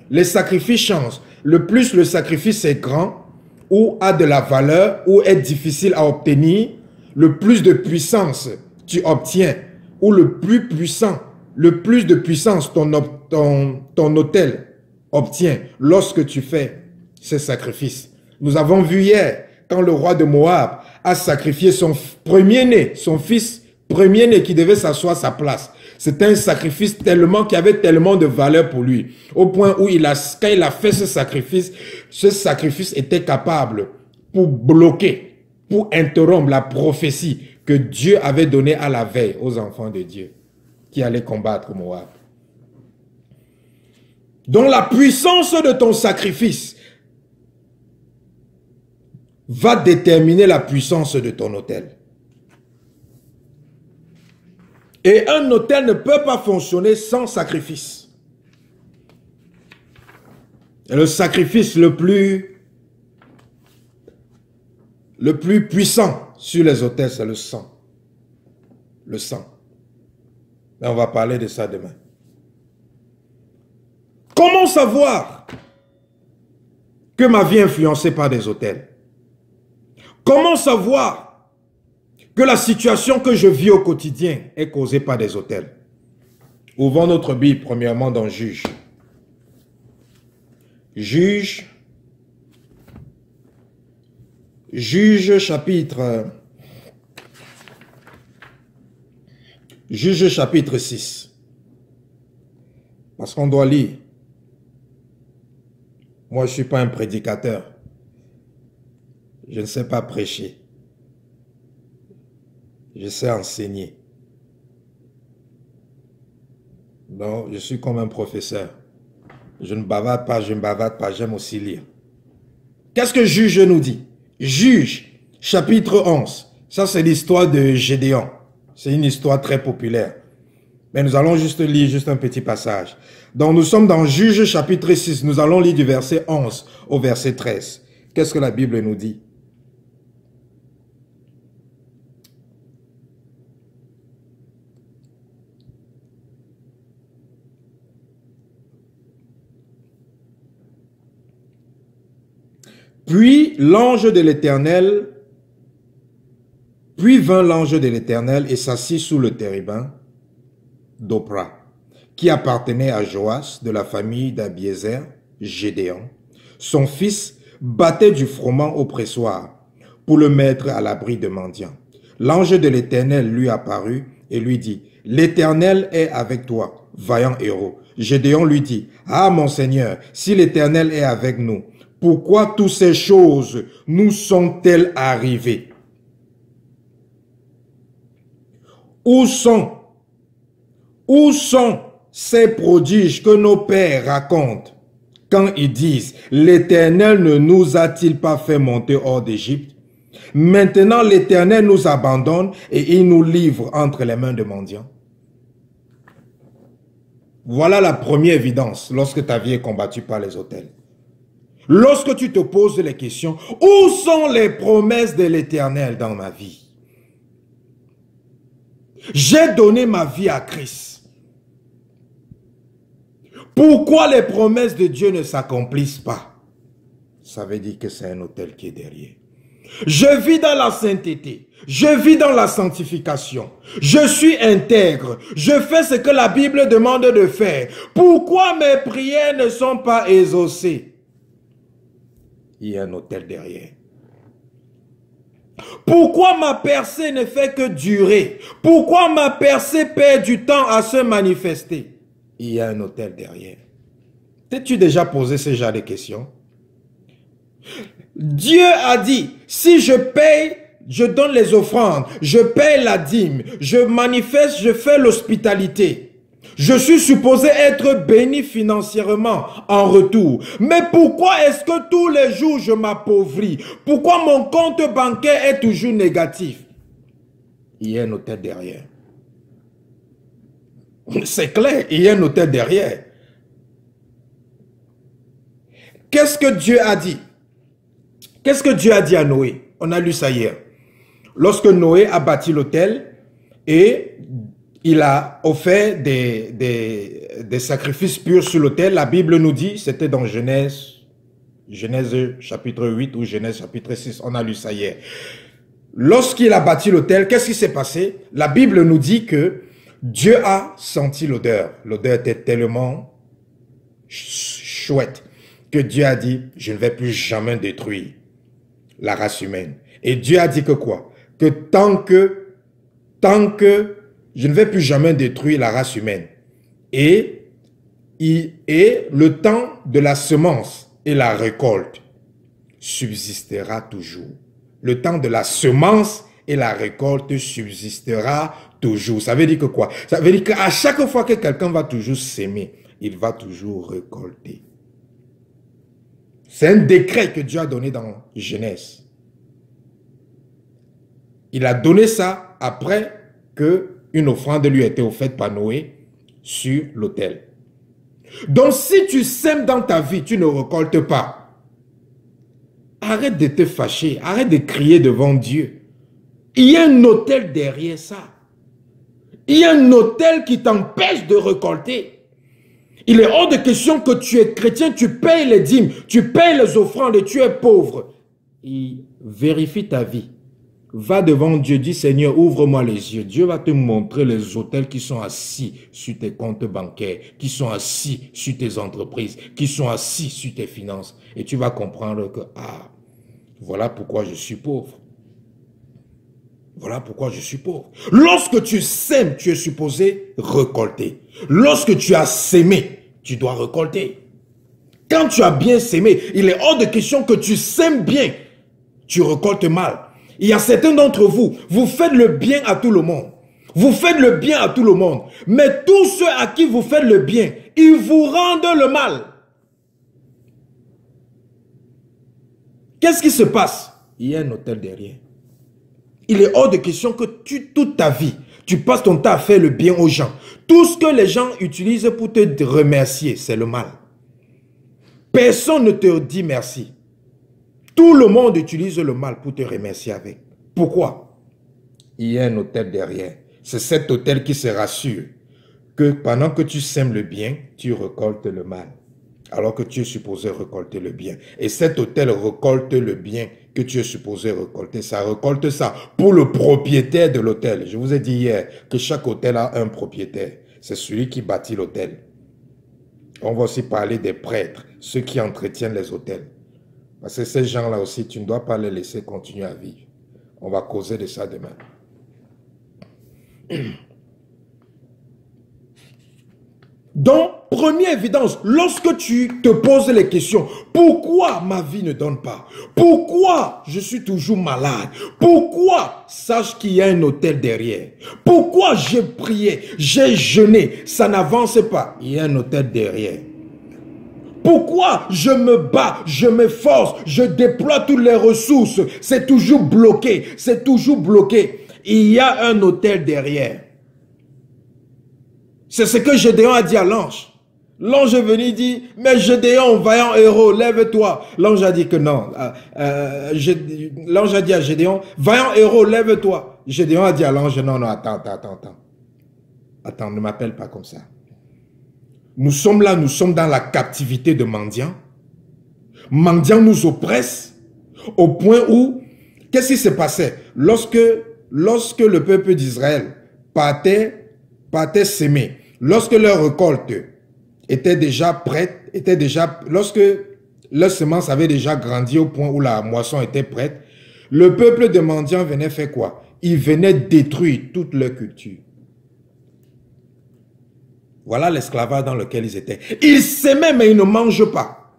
Les sacrifices changent. Le plus le sacrifice est grand ou a de la valeur ou est difficile à obtenir, le plus de puissance tu obtiens. Ou le plus puissant, le plus de puissance ton autel obtient lorsque tu fais ces sacrifices. Nous avons vu hier, quand le roi de Moab a sacrifié son premier-né, son fils premier-né qui devait s'asseoir à sa place. C'était un sacrifice qui avait tellement de valeur pour lui. Au point où quand il a fait ce sacrifice était capable pour bloquer, pour interrompre la prophétie que Dieu avait donné à la veille aux enfants de Dieu qui allaient combattre Moab. Donc la puissance de ton sacrifice va déterminer la puissance de ton autel. Et un autel ne peut pas fonctionner sans sacrifice. Et le sacrifice le plus puissant sur les autels, c'est le sang. Le sang. Mais on va parler de ça demain. Comment savoir que ma vie est influencée par des autels? Comment savoir que la situation que je vis au quotidien est causée par des autels? Ouvrons notre Bible premièrement dans Juge. Juge chapitre 6. Parce qu'on doit lire. Moi, je ne suis pas un prédicateur. Je ne sais pas prêcher. Je sais enseigner. Donc, je suis comme un professeur. Je ne bavarde pas, j'aime aussi lire. Qu'est-ce que Juge nous dit? Juge, chapitre 11. Ça, c'est l'histoire de Gédéon. C'est une histoire très populaire. Mais nous allons juste lire juste un petit passage. Donc, nous sommes dans Juge, chapitre 6. Nous allons lire du verset 11 au verset 13. Qu'est-ce que la Bible nous dit? Puis l'ange de l'Éternel, vint l'ange de l'Éternel et s'assit sous le térébin d'Opra, qui appartenait à Joas de la famille d'Abiézer, Gédéon. Son fils battait du froment au pressoir pour le mettre à l'abri de mendiants. L'ange de l'Éternel lui apparut et lui dit, « L'Éternel est avec toi, vaillant héros. » Gédéon lui dit, « Ah, mon Seigneur, si l'Éternel est avec nous, pourquoi toutes ces choses nous sont-elles arrivées? Où sont ces prodiges que nos pères racontent quand ils disent, l'Éternel ne nous a-t-il pas fait monter hors d'Égypte? Maintenant l'Éternel nous abandonne et il nous livre entre les mains de mendiants. Voilà la première évidence lorsque ta vie est combattue par les autels. Lorsque tu te poses les questions, où sont les promesses de l'Éternel dans ma vie? J'ai donné ma vie à Christ. Pourquoi les promesses de Dieu ne s'accomplissent pas? Ça veut dire que c'est un autel qui est derrière. Je vis dans la sainteté. Je vis dans la sanctification. Je suis intègre. Je fais ce que la Bible demande de faire. Pourquoi mes prières ne sont pas exaucées? Il y a un autel derrière. Pourquoi ma percée ne fait que durer? Pourquoi ma percée perd du temps à se manifester? Il y a un autel derrière. T'es-tu déjà posé ce genre de questions? Dieu a dit, si je paye, je donne les offrandes, je paye la dîme, je manifeste, je fais l'hospitalité. Je suis supposé être béni financièrement en retour. Mais pourquoi est-ce que tous les jours je m'appauvris? Pourquoi mon compte bancaire est toujours négatif? Il y a un autel derrière. C'est clair, il y a un autel derrière. Qu'est-ce que Dieu a dit? Qu'est-ce que Dieu a dit à Noé? On a lu ça hier. Lorsque Noé a bâti l'autel et il a offert des sacrifices purs sur l'autel. La Bible nous dit, c'était dans Genèse chapitre 8 ou Genèse chapitre 6. On a lu ça hier. Lorsqu'il a bâti l'autel, qu'est-ce qui s'est passé? La Bible nous dit que Dieu a senti l'odeur. L'odeur était tellement chouette que Dieu a dit, je ne vais plus jamais détruire la race humaine. Et Dieu a dit que quoi? Que tant que je ne vais plus jamais détruire la race humaine. Et le temps de la semence et la récolte subsistera toujours. Le temps de la semence et la récolte subsistera toujours. Ça veut dire que quoi? Ça veut dire qu'à chaque fois que quelqu'un va toujours s'aimer, il va toujours récolter. C'est un décret que Dieu a donné dans Genèse. Il a donné ça après que une offrande lui a été offerte par Noé sur l'autel. Donc si tu sèmes dans ta vie, tu ne récoltes pas. Arrête de te fâcher, arrête de crier devant Dieu. Il y a un autel derrière ça. Il y a un autel qui t'empêche de récolter. Il est hors de question que tu es chrétien, tu payes les dîmes, tu payes les offrandes et tu es pauvre. Et vérifie ta vie. Va devant Dieu, dis Seigneur, ouvre-moi les yeux. Dieu va te montrer les autels qui sont assis sur tes comptes bancaires, qui sont assis sur tes entreprises, qui sont assis sur tes finances. Et tu vas comprendre que, ah, voilà pourquoi je suis pauvre. Voilà pourquoi je suis pauvre. Lorsque tu sèmes, tu es supposé récolter. Lorsque tu as sémé, tu dois récolter. Quand tu as bien sémé, il est hors de question que tu sèmes bien, tu récoltes mal. Il y a certains d'entre vous, vous faites le bien à tout le monde. Vous faites le bien à tout le monde. Mais tous ceux à qui vous faites le bien, ils vous rendent le mal. Qu'est-ce qui se passe? Il y a un hôtel derrière. Il est hors de question que toute ta vie, tu passes ton temps à faire le bien aux gens. Tout ce que les gens utilisent pour te remercier, c'est le mal. Personne ne te dit merci. Tout le monde utilise le mal pour te remercier avec. Pourquoi? Il y a un hôtel derrière. C'est cet hôtel qui se rassure que pendant que tu sèmes le bien, tu récoltes le mal. Alors que tu es supposé récolter le bien. Et cet hôtel récolte le bien que tu es supposé récolter. Ça récolte ça pour le propriétaire de l'hôtel. Je vous ai dit hier que chaque hôtel a un propriétaire. C'est celui qui bâtit l'hôtel. On va aussi parler des prêtres, ceux qui entretiennent les hôtels. Parce que ces gens-là aussi, tu ne dois pas les laisser continuer à vivre. On va causer de ça demain. Donc, première évidence, lorsque tu te poses les questions, pourquoi ma vie ne donne pas? Pourquoi je suis toujours malade? Pourquoi? Sache qu'il y a un hôtel derrière. Pourquoi j'ai prié, j'ai jeûné, ça n'avance pas? Il y a un hôtel derrière. Pourquoi je me bats, je m'efforce, je déploie toutes les ressources, c'est toujours bloqué, c'est toujours bloqué. Il y a un hôtel derrière. C'est ce que Gédéon a dit à l'ange. L'ange est venu dire, mais Gédéon, vaillant héros, lève-toi. L'ange a dit que non. L'ange a dit à Gédéon, vaillant héros, lève-toi. Gédéon a dit à l'ange, non, non, attends. Attends, ne m'appelle pas comme ça. Nous sommes là, nous sommes dans la captivité de Mendian. Mendian nous oppresse au point où, qu'est-ce qui se passait? Lorsque le peuple d'Israël partait s'aimer, lorsque leur récolte était déjà prête, lorsque leur semence avait déjà grandi au point où la moisson était prête, le peuple de Mendian venait faire quoi? Il venait détruire toute leur culture. Voilà l'esclavage dans lequel ils étaient. Ils s'aimaient mais ils ne mangent pas.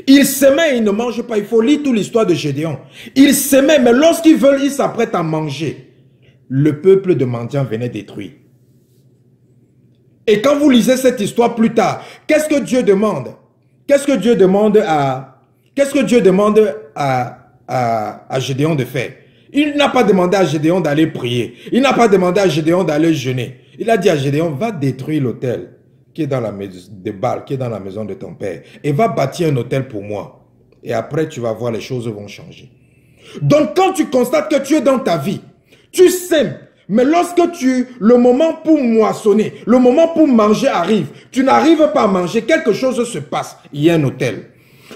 Ils s'aimaient et ils ne mangent pas. Il faut lire toute l'histoire de Gédéon. Ils s'aimaient mais lorsqu'ils veulent, ils s'apprêtent à manger. Le peuple de Mendian venait détruire. Et quand vous lisez cette histoire plus tard, qu'est-ce que Dieu demande? Qu'est-ce que Dieu demande à Gédéon de faire? Il n'a pas demandé à Gédéon d'aller prier. Il n'a pas demandé à Gédéon d'aller jeûner. Il a dit à Gédéon, va détruire l'autel qui est dans la maison de Baal, qui est dans la maison de ton père. Et va bâtir un autel pour moi. Et après, tu vas voir, les choses vont changer. Donc, quand tu constates que tu es dans ta vie, tu sèmes. Mais lorsque le moment pour moissonner, le moment pour manger arrive, tu n'arrives pas à manger, quelque chose se passe. Il y a un autel.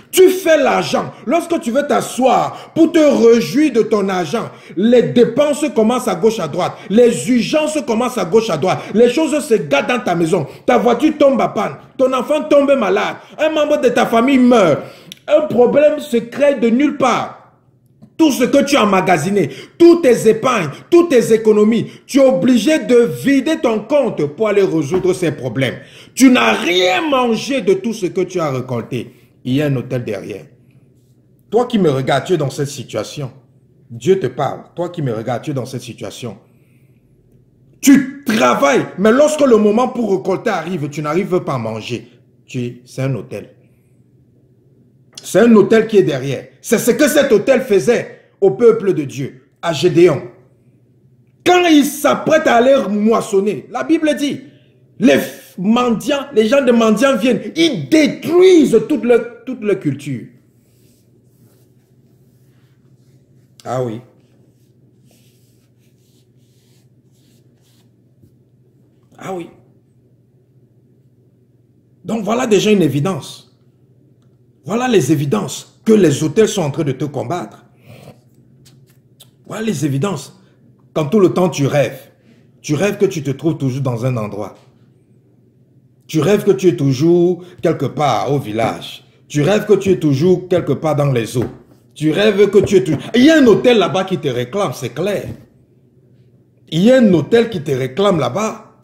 Tu fais l'argent. Lorsque tu veux t'asseoir pour te réjouir de ton argent, les dépenses commencent à gauche à droite. Les urgences commencent à gauche à droite. Les choses se gâtent dans ta maison. Ta voiture tombe à panne. Ton enfant tombe malade. Un membre de ta famille meurt. Un problème se crée de nulle part. Tout ce que tu as emmagasiné, toutes tes épargnes, toutes tes économies, tu es obligé de vider ton compte pour aller résoudre ces problèmes. Tu n'as rien mangé de tout ce que tu as récolté. Il y a un hôtel derrière. Toi qui me regardes, tu es dans cette situation. Dieu te parle. Toi qui me regardes, tu es dans cette situation. Tu travailles, mais lorsque le moment pour récolter arrive, tu n'arrives pas à manger. C'est un hôtel. C'est un hôtel qui est derrière. C'est ce que cet hôtel faisait au peuple de Dieu, à Gédéon. Quand il s'apprête à aller moissonner, la Bible dit, les mendiants, les gens de mendiants viennent, ils détruisent toute leur culture. Ah oui. Ah oui. Donc voilà déjà une évidence. Voilà les évidences que les hôtels sont en train de te combattre. Voilà les évidences. Quand tout le temps tu rêves que tu te trouves toujours dans un endroit. Tu rêves que tu es toujours quelque part au village. Tu rêves que tu es toujours quelque part dans les eaux. Tu rêves que tu es toujours... Il y a un hôtel là-bas qui te réclame, c'est clair. Il y a un hôtel qui te réclame là-bas.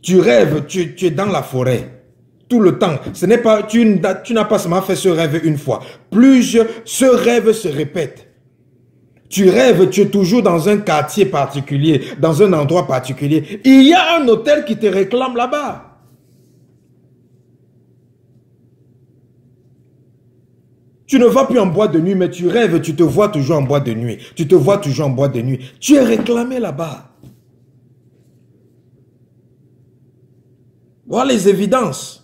Tu rêves, tu es dans la forêt. Tout le temps. Ce n'est pas, tu n'as pas seulement fait ce rêve une fois. Ce rêve se répète. Tu rêves, tu es toujours dans un quartier particulier, dans un endroit particulier. Il y a un hôtel qui te réclame là-bas. Tu ne vas plus en boîte de nuit, mais tu rêves, tu te vois toujours en boîte de nuit. Tu te vois toujours en boîte de nuit. Tu es réclamé là-bas. Voilà les évidences.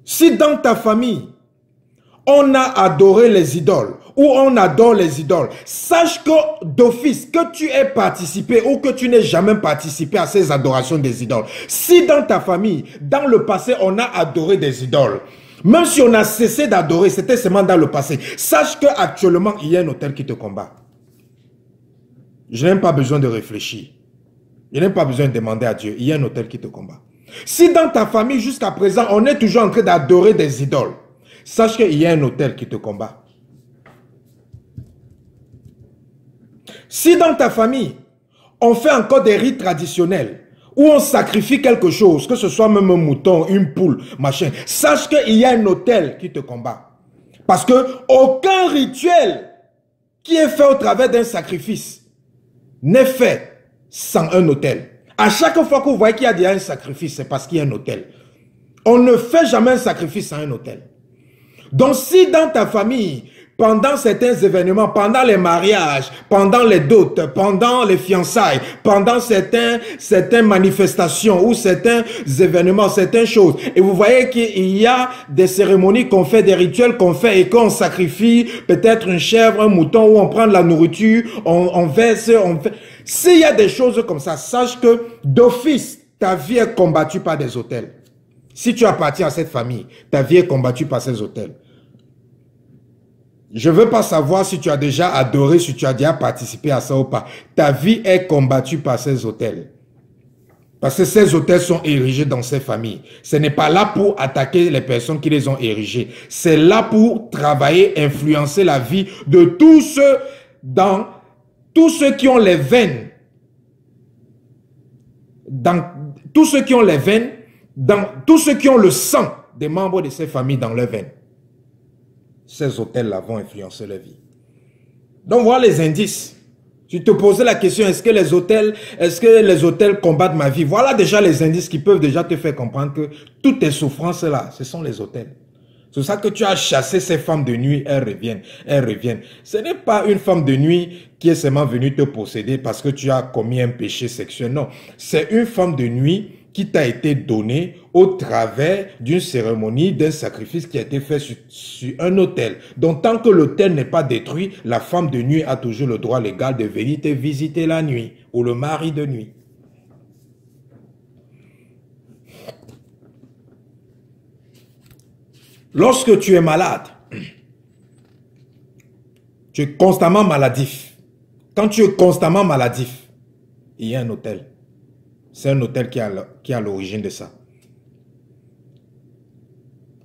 Si dans ta famille, on a adoré les idoles, ou on adore les idoles, sache que d'office, que tu aies participé ou que tu n'aies jamais participé à ces adorations des idoles. Si dans ta famille, dans le passé, on a adoré des idoles, même si on a cessé d'adorer, c'était seulement dans le passé, sache qu'actuellement, il y a un autel qui te combat. Je n'ai pas besoin de réfléchir. Je n'ai pas besoin de demander à Dieu. Il y a un autel qui te combat. Si dans ta famille, jusqu'à présent, on est toujours en train d'adorer des idoles, sache qu'il y a un autel qui te combat. Si dans ta famille, on fait encore des rites traditionnels, où on sacrifie quelque chose, que ce soit même un mouton, une poule, machin, sache qu'il y a un autel qui te combat. Parce que aucun rituel qui est fait au travers d'un sacrifice n'est fait sans un autel. À chaque fois que vous voyez qu'il y a déjà un sacrifice, c'est parce qu'il y a un autel. On ne fait jamais un sacrifice sans un autel. Donc si dans ta famille, pendant certains événements, pendant les mariages, pendant les dots, pendant les fiançailles, pendant certaines manifestations ou certains événements, certaines choses, et vous voyez qu'il y a des cérémonies qu'on fait, des rituels qu'on fait et qu'on sacrifie, peut-être une chèvre, un mouton, où on prend de la nourriture, on verse, on fait... S'il y a des choses comme ça, sache que d'office, ta vie est combattue par des autels. Si tu appartiens à cette famille, ta vie est combattue par ces autels. Je ne veux pas savoir si tu as déjà adoré, si tu as déjà participé à ça ou pas. Ta vie est combattue par ces autels. Parce que ces autels sont érigés dans ces familles. Ce n'est pas là pour attaquer les personnes qui les ont érigés. C'est là pour travailler, influencer la vie de tous ceux qui ont les veines. Tous ceux qui ont les veines, tous ceux qui ont le sang des membres de ces familles dans leurs veines. Ces hôtels-là vont influencer leur vie. Donc voilà les indices. Tu te posais la question, est-ce que les hôtels combattent ma vie? Voilà déjà les indices qui peuvent déjà te faire comprendre que toutes tes souffrances-là, ce sont les hôtels. C'est ça que tu as chassé ces femmes de nuit, elles reviennent, elles reviennent. Ce n'est pas une femme de nuit qui est seulement venue te posséder parce que tu as commis un péché sexuel. Non, c'est une femme de nuit qui t'a été donnée au travers d'une cérémonie, d'un sacrifice qui a été fait sur un autel. Donc tant que l'autel n'est pas détruit, la femme de nuit a toujours le droit légal de venir te visiter la nuit ou le mari de nuit. Lorsque tu es malade, tu es constamment maladif. Quand tu es constamment maladif, il y a un autel. C'est un autel qui est à l'origine de ça.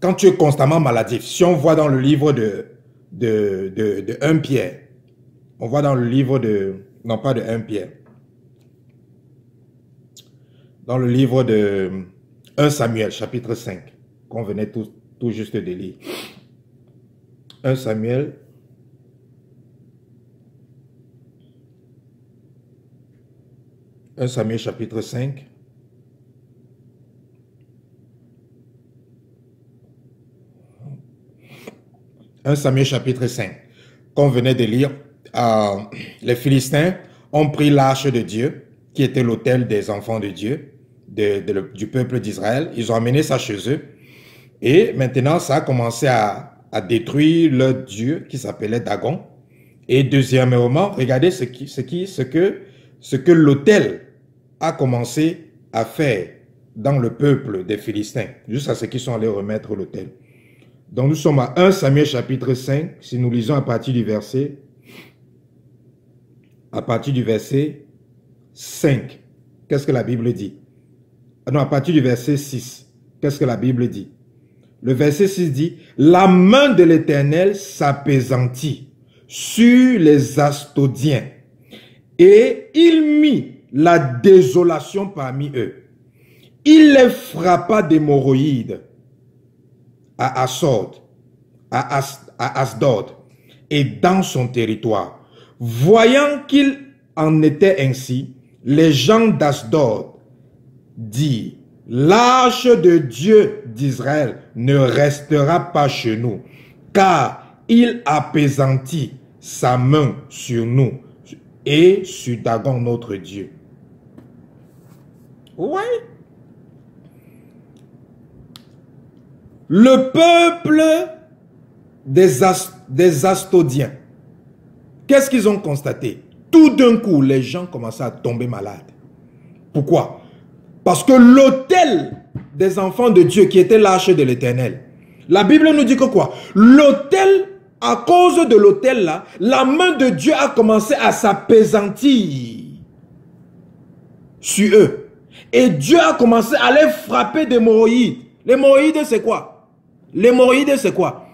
Quand tu es constamment maladif, si on voit dans le livre de 1 Pierre, on voit dans le livre de... Non, pas de 1 Pierre. Dans le livre de 1 Samuel, chapitre 5, qu'on venait tout juste de lire. 1 Samuel, chapitre 5. Samuel chapitre 5, qu'on venait de lire. Les Philistins ont pris l'arche de Dieu, qui était l'autel des enfants de Dieu, du peuple d'Israël. Ils ont amené ça chez eux. Et maintenant, ça a commencé à détruire leur dieu qui s'appelait Dagon. Et deuxièmement, regardez ce que l'autel a commencé à faire dans le peuple des Philistins, jusqu'à ce qu'ils sont allés remettre l'autel. Donc nous sommes à 1 Samuel chapitre 5, si nous lisons à partir du verset 5. Qu'est-ce que la Bible dit? Non, à partir du verset 6. Qu'est-ce que la Bible dit? Le verset 6 dit, la main de l'Éternel s'apaisantit sur les Astodiens et il mit la désolation parmi eux. Il les frappa d'hémorroïdes à Asdod, et dans son territoire. Voyant qu'il en était ainsi, les gens d'Asdod dirent, l'arche de Dieu d'Israël ne restera pas chez nous, car il apaisantit sa main sur nous et sur Dagon notre Dieu. Ouais. Le peuple des Astodiens, qu'est-ce qu'ils ont constaté? Tout d'un coup, les gens commençaient à tomber malades. Pourquoi? Parce que l'autel des enfants de Dieu, qui était l'arche de l'Éternel, la Bible nous dit que quoi? L'autel, à cause de l'autel là, la main de Dieu a commencé à s'apaisantir sur eux. Et Dieu a commencé à les frapper d'hémorroïdes. L'hémorroïde, c'est quoi? L'hémorroïde, c'est quoi?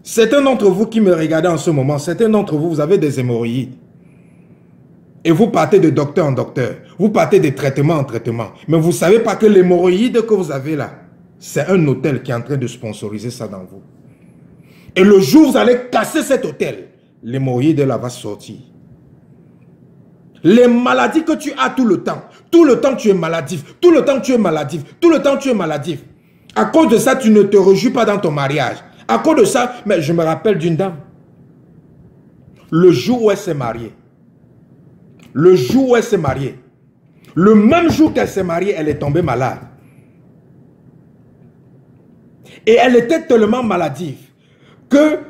Certains d'entre vous qui me regardez en ce moment, certains d'entre vous, vous avez des hémorroïdes. Et vous partez de docteur en docteur. Vous partez de traitement en traitement. Mais vous ne savez pas que l'hémorroïde que vous avez là, c'est un hôtel qui est en train de sponsoriser ça dans vous. Et le jour où vous allez casser cet hôtel, l'hémorroïde là va sortir. Les maladies que tu as tout le temps tu es maladif, tout le temps tu es maladif, tout le temps tu es maladif. À cause de ça, tu ne te réjouis pas dans ton mariage. À cause de ça, mais je me rappelle d'une dame. Le jour où elle s'est mariée, le même jour qu'elle s'est mariée, elle est tombée malade. Et elle était tellement maladive que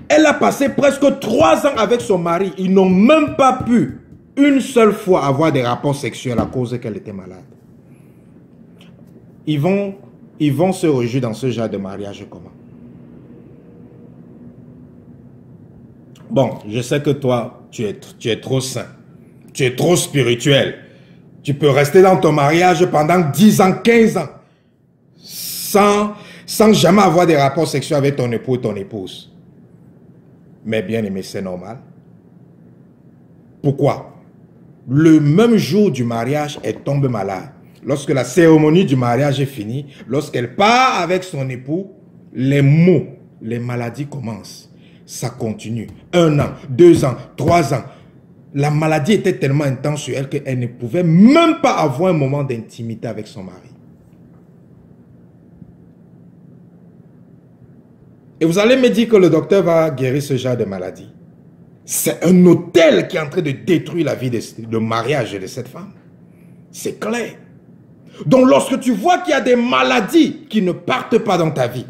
elle a passé presque 3 ans avec son mari. Ils n'ont même pas pu une seule fois avoir des rapports sexuels à cause qu'elle était malade. Ils vont se réjouir dans ce genre de mariage comment? Bon, je sais que toi, tu es trop saint. Tu es trop spirituel. Tu peux rester dans ton mariage pendant 10 ans, 15 ans, sans jamais avoir des rapports sexuels avec ton époux ou ton épouse. Mais bien aimé, c'est normal. Pourquoi? Le même jour du mariage, elle tombe malade. Lorsque la cérémonie du mariage est finie, lorsqu'elle part avec son époux, les maux, les maladies commencent. Ça continue. 1 an, 2 ans, 3 ans. La maladie était tellement intense sur elle qu'elle ne pouvait même pas avoir un moment d'intimité avec son mari. Et vous allez me dire que le docteur va guérir ce genre de maladie. C'est un hôtel qui est en train de détruire la vie de mariage de cette femme. C'est clair. Donc lorsque tu vois qu'il y a des maladies qui ne partent pas dans ta vie,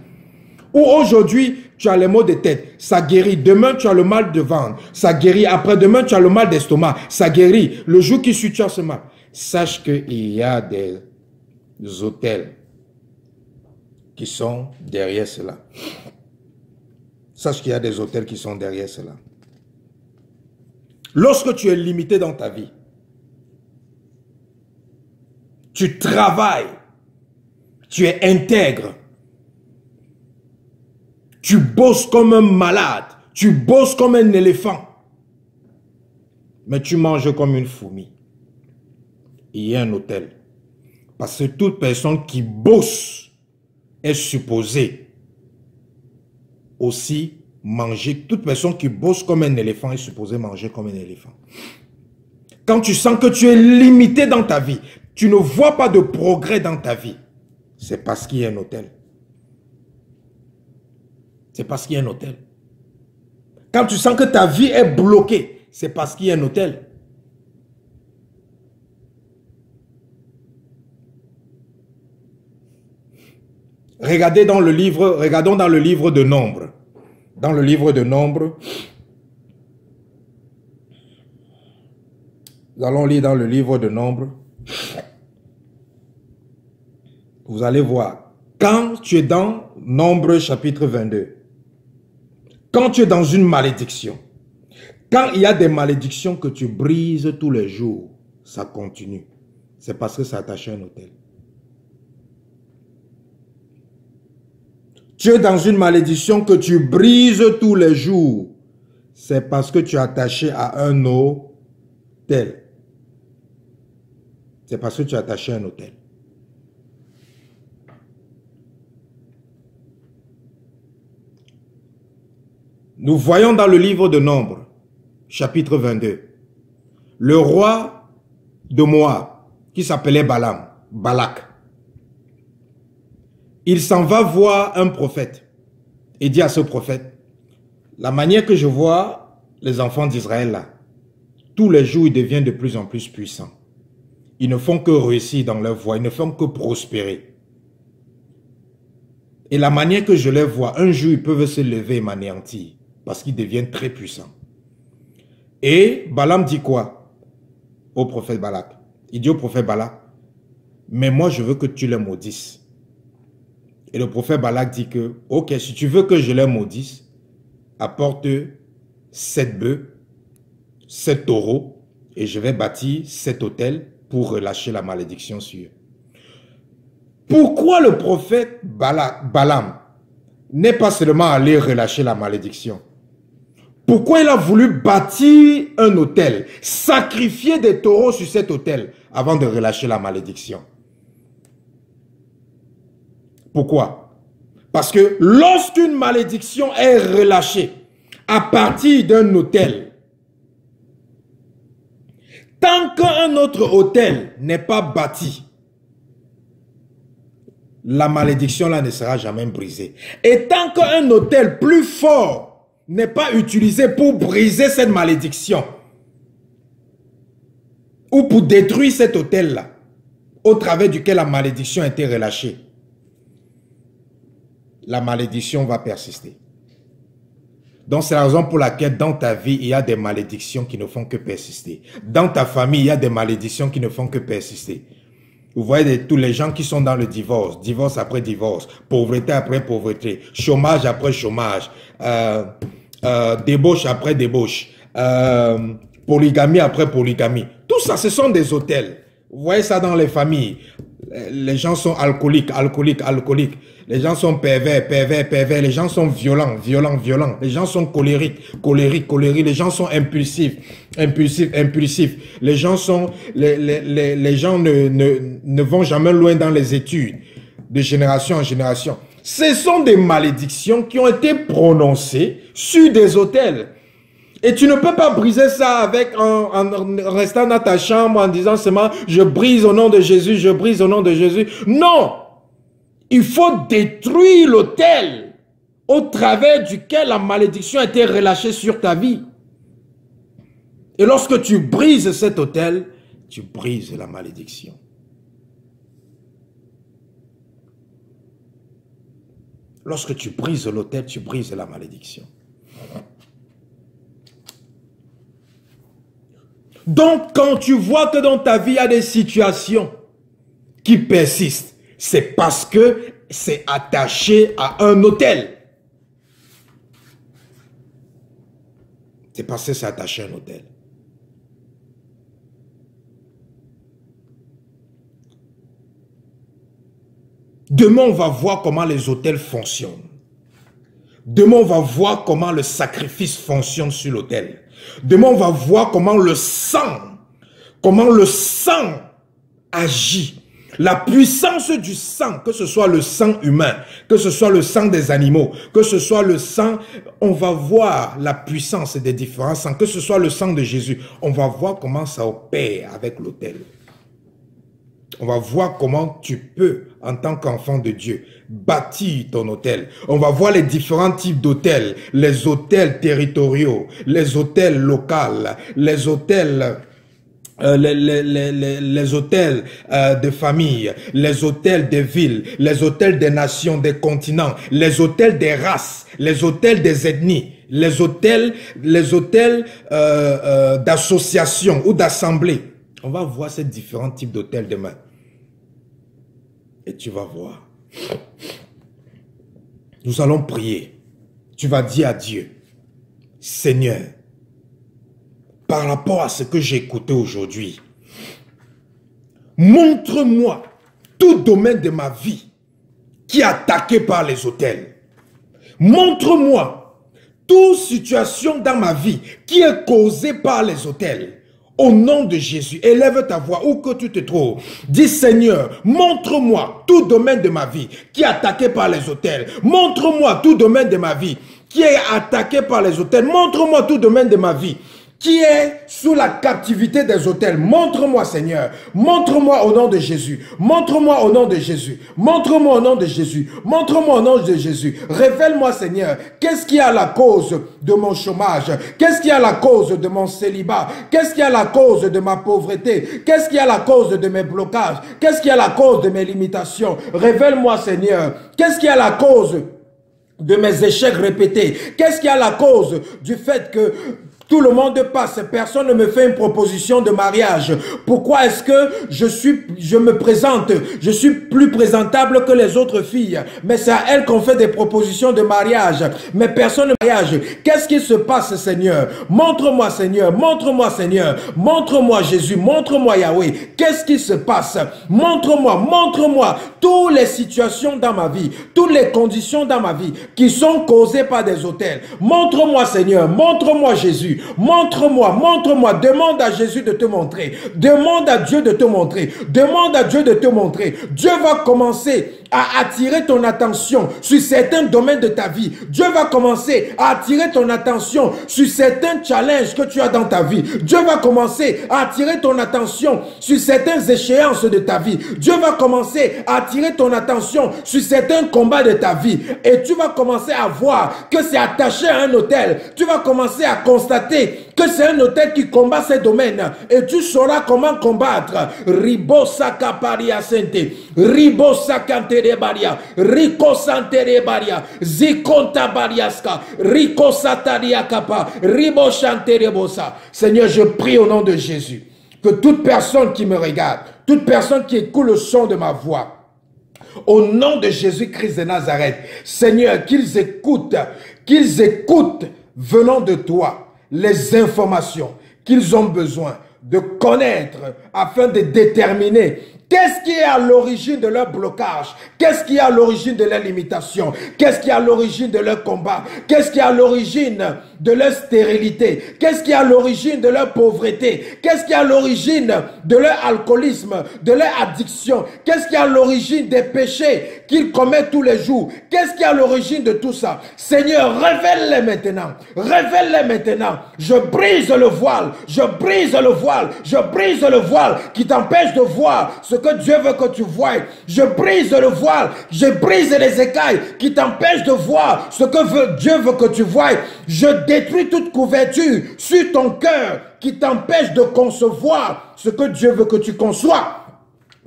ou aujourd'hui tu as les maux de tête, ça guérit, demain tu as le mal de ventre, ça guérit, après-demain tu as le mal d'estomac, ça guérit, le jour qui suit tu as ce mal. Sache qu'il y a des hôtels qui sont derrière cela. Sache qu'il y a des hôtels qui sont derrière cela. Lorsque tu es limité dans ta vie, tu travailles, tu es intègre, tu bosses comme un malade, tu bosses comme un éléphant, mais tu manges comme une fourmi. Il y a un hôtel. Parce que toute personne qui bosse est supposée aussi manger. Toute personne qui bosse comme un éléphant est supposée manger comme un éléphant. Quand tu sens que tu es limité dans ta vie, tu ne vois pas de progrès dans ta vie, c'est parce qu'il y a un hôtel. C'est parce qu'il y a un hôtel. Quand tu sens que ta vie est bloquée, c'est parce qu'il y a un hôtel. Regardons dans le livre de Nombres. Dans le livre de Nombres, nous allons lire dans le livre de Nombres. Vous allez voir Quand tu es dans Nombre chapitre 22, quand tu es dans une malédiction, quand il y a des malédictions que tu brises tous les jours, ça continue. C'est parce que c'est attaché à un autel. Tu es dans une malédiction que tu brises tous les jours. C'est parce que tu es attaché à un autel. C'est parce que tu es attaché à un autel. Nous voyons dans le livre de Nombre, chapitre 22, le roi de Moab, qui s'appelait Balaam, Balak. Il s'en va voir un prophète et dit à ce prophète, la manière que je vois les enfants d'Israël là, tous les jours ils deviennent de plus en plus puissants. Ils ne font que réussir dans leur voie, ils ne font que prospérer. Et la manière que je les vois, un jour ils peuvent se lever et m'anéantir parce qu'ils deviennent très puissants. Et Balaam dit quoi au prophète Balak? Il dit au prophète Balak, mais moi je veux que tu les maudisses. Et le prophète Balak dit que, ok, si tu veux que je les maudisse, apporte 7 bœufs, 7 taureaux, et je vais bâtir cet autel pour relâcher la malédiction sur eux. Pourquoi le prophète Balaam n'est pas seulement allé relâcher la malédiction? Pourquoi il a voulu bâtir un autel, sacrifier des taureaux sur cet autel avant de relâcher la malédiction? Pourquoi? Parce que lorsqu'une malédiction est relâchée à partir d'un autel, tant qu'un autre autel n'est pas bâti, la malédiction là ne sera jamais brisée. Et tant qu'un autel plus fort n'est pas utilisé pour briser cette malédiction, ou pour détruire cet autel là, au travers duquel la malédiction a été relâchée, la malédiction va persister. Donc c'est la raison pour laquelle dans ta vie, il y a des malédictions qui ne font que persister. Dans ta famille, il y a des malédictions qui ne font que persister. Vous voyez tous les gens qui sont dans le divorce, divorce après divorce, pauvreté après pauvreté, chômage après chômage, débauche après débauche, polygamie après polygamie. Tout ça, ce sont des autels. Vous voyez ça dans les familles. Les gens sont alcooliques, alcooliques, alcooliques. Les gens sont pervers, pervers, pervers. Les gens sont violents, violents, violents. Les gens sont colériques, colériques, colériques. Les gens sont impulsifs, impulsifs, impulsifs. Les gens sont, les gens ne vont jamais loin dans les études, de génération en génération. Ce sont des malédictions qui ont été prononcées sur des autels. Et tu ne peux pas briser ça avec en restant dans ta chambre en disant seulement je brise au nom de Jésus, je brise au nom de Jésus. Non! Il faut détruire l'autel au travers duquel la malédiction a été relâchée sur ta vie. Et lorsque tu brises cet autel, tu brises la malédiction. Lorsque tu brises l'autel, tu brises la malédiction. Donc, quand tu vois que dans ta vie, il y a des situations qui persistent, c'est parce que c'est attaché à un autel. C'est parce que c'est attaché à un autel. Demain, on va voir comment les autels fonctionnent. Demain, on va voir comment le sacrifice fonctionne sur l'autel. Demain, on va voir comment le sang agit. La puissance du sang, que ce soit le sang humain, que ce soit le sang des animaux, que ce soit le sang, on va voir la puissance des différents sangs, que ce soit le sang de Jésus. On va voir comment ça opère avec l'autel. On va voir comment tu peux, en tant qu'enfant de Dieu, bâtir ton autel. On va voir les différents types d'autels, les autels territoriaux, les autels locaux, les autels... les hôtels de famille, les hôtels des villes, les hôtels des nations, des continents, les hôtels des races, les hôtels des ethnies, les hôtels d'associations ou d'assemblées. On va voir ces différents types d'hôtels demain. Et tu vas voir. Nous allons prier. Tu vas dire à Dieu, Seigneur, par rapport à ce que j'ai écouté aujourd'hui, montre-moi tout domaine de ma vie qui est attaqué par les autels. Montre-moi toute situation dans ma vie qui est causée par les autels. Au nom de Jésus, élève ta voix où que tu te trouves. Dis Seigneur, montre-moi tout domaine de ma vie qui est attaqué par les autels. Montre-moi tout domaine de ma vie qui est attaqué par les autels. Montre-moi tout domaine de ma vie qui est sous la captivité des autels. Montre-moi, Seigneur. Montre-moi au nom de Jésus. Montre-moi au nom de Jésus. Montre-moi au nom de Jésus. Montre-moi au nom de Jésus. Révèle-moi, Seigneur, qu'est-ce qui est la cause de mon chômage? Qu'est-ce qui est la cause de mon célibat? Qu'est-ce qui est la cause de ma pauvreté? Qu'est-ce qui est la cause de mes blocages? Qu'est-ce qui est la cause de mes limitations? Révèle-moi, Seigneur. Qu'est-ce qui est la cause de mes échecs répétés? Qu'est-ce qui est la cause du fait que tout le monde passe, personne ne me fait une proposition de mariage? Pourquoi est-ce que je me présente, je suis plus présentable que les autres filles, mais c'est à elles qu'on fait des propositions de mariage, mais personne ne mariage? Qu'est-ce qui se passe, Seigneur? Montre-moi, Seigneur, montre-moi, Seigneur, montre-moi, Jésus, montre-moi, Yahweh, qu'est-ce qui se passe? Montre-moi, montre-moi toutes les situations dans ma vie, toutes les conditions dans ma vie qui sont causées par des autels. Montre-moi, Seigneur, montre-moi, Jésus. Montre-moi, montre-moi, demande à Jésus de te montrer, demande à Dieu de te montrer, demande à Dieu de te montrer. Dieu va commencer à attirer ton attention sur certains domaines de ta vie. Dieu va commencer à attirer ton attention sur certains challenges que tu as dans ta vie. Dieu va commencer à attirer ton attention sur certaines échéances de ta vie. Dieu va commencer à attirer ton attention sur certains combats de ta vie. Et tu vas commencer à voir que c'est attaché à un autel. Tu vas commencer à constater que c'est un autel qui combat ces domaines. Et tu sauras comment combattre. Ribosaka paria sente. Ribosaka baria. Rico santere baria. Zikonta bariaska. Rico sataria kapa. Ribo chantere bosa. Seigneur, je prie au nom de Jésus que toute personne qui me regarde, toute personne qui écoute le son de ma voix, au nom de Jésus-Christ de Nazareth, Seigneur, qu'ils écoutent venant de toi les informations qu'ils ont besoin de connaître afin de déterminer qu'est-ce qui est à l'origine de leur blocage, qu'est-ce qui est à l'origine de leur limitation, qu'est-ce qui est à l'origine de leur combat, qu'est-ce qui est à l'origine de leur stérilité, qu'est-ce qui est à l'origine de leur pauvreté, qu'est-ce qui est à l'origine de leur alcoolisme, de leur addiction, qu'est-ce qui est à l'origine des péchés qu'ils commettent tous les jours, qu'est-ce qui est à l'origine de tout ça. Seigneur, révèle-les maintenant, révèle-les maintenant. Je brise le voile, je brise le voile, je brise le voile qui t'empêche de voir ce que Dieu veut que tu voies. Je brise le voile, je brise les écailles qui t'empêchent de voir ce que Dieu veut que tu voies. Je détruis toute couverture sur ton cœur qui t'empêche de concevoir ce que Dieu veut que tu conçois,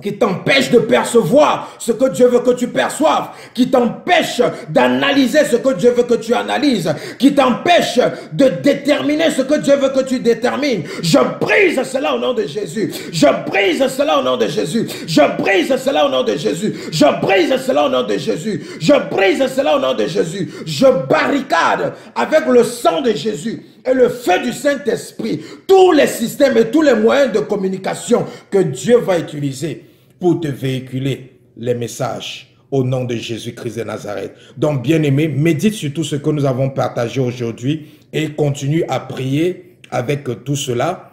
qui t'empêche de percevoir ce que Dieu veut que tu perçoives, qui t'empêche d'analyser ce que Dieu veut que tu analyses, qui t'empêche de déterminer ce que Dieu veut que tu détermines. Je brise cela au nom de Jésus. Je brise cela au nom de Jésus. Je brise cela au nom de Jésus. Je brise cela au nom de Jésus. Je brise cela au nom de Jésus. Je barricade avec le sang de Jésus et le feu du Saint-Esprit tous les systèmes et tous les moyens de communication que Dieu va utiliser pour te véhiculer les messages au nom de Jésus-Christ de Nazareth. Donc, bien-aimé, médite sur tout ce que nous avons partagé aujourd'hui et continue à prier avec tout cela.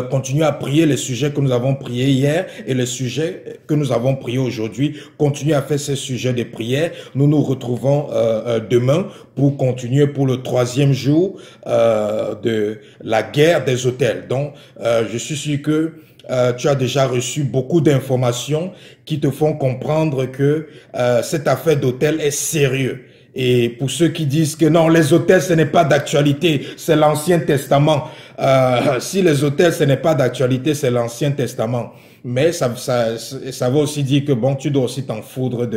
Continue à prier les sujets que nous avons priés hier et les sujets que nous avons priés aujourd'hui. Continue à faire ces sujets de prière. Nous nous retrouvons demain pour continuer pour le 3e jour de la guerre des autels. Donc, je suis sûr que tu as déjà reçu beaucoup d'informations qui te font comprendre que cette affaire d'autel est sérieux. Et pour ceux qui disent que non, les autels, ce n'est pas d'actualité, c'est l'Ancien Testament. Si les autels, ce n'est pas d'actualité, c'est l'Ancien Testament. Mais ça veut aussi dire que bon, tu dois aussi t'en foudre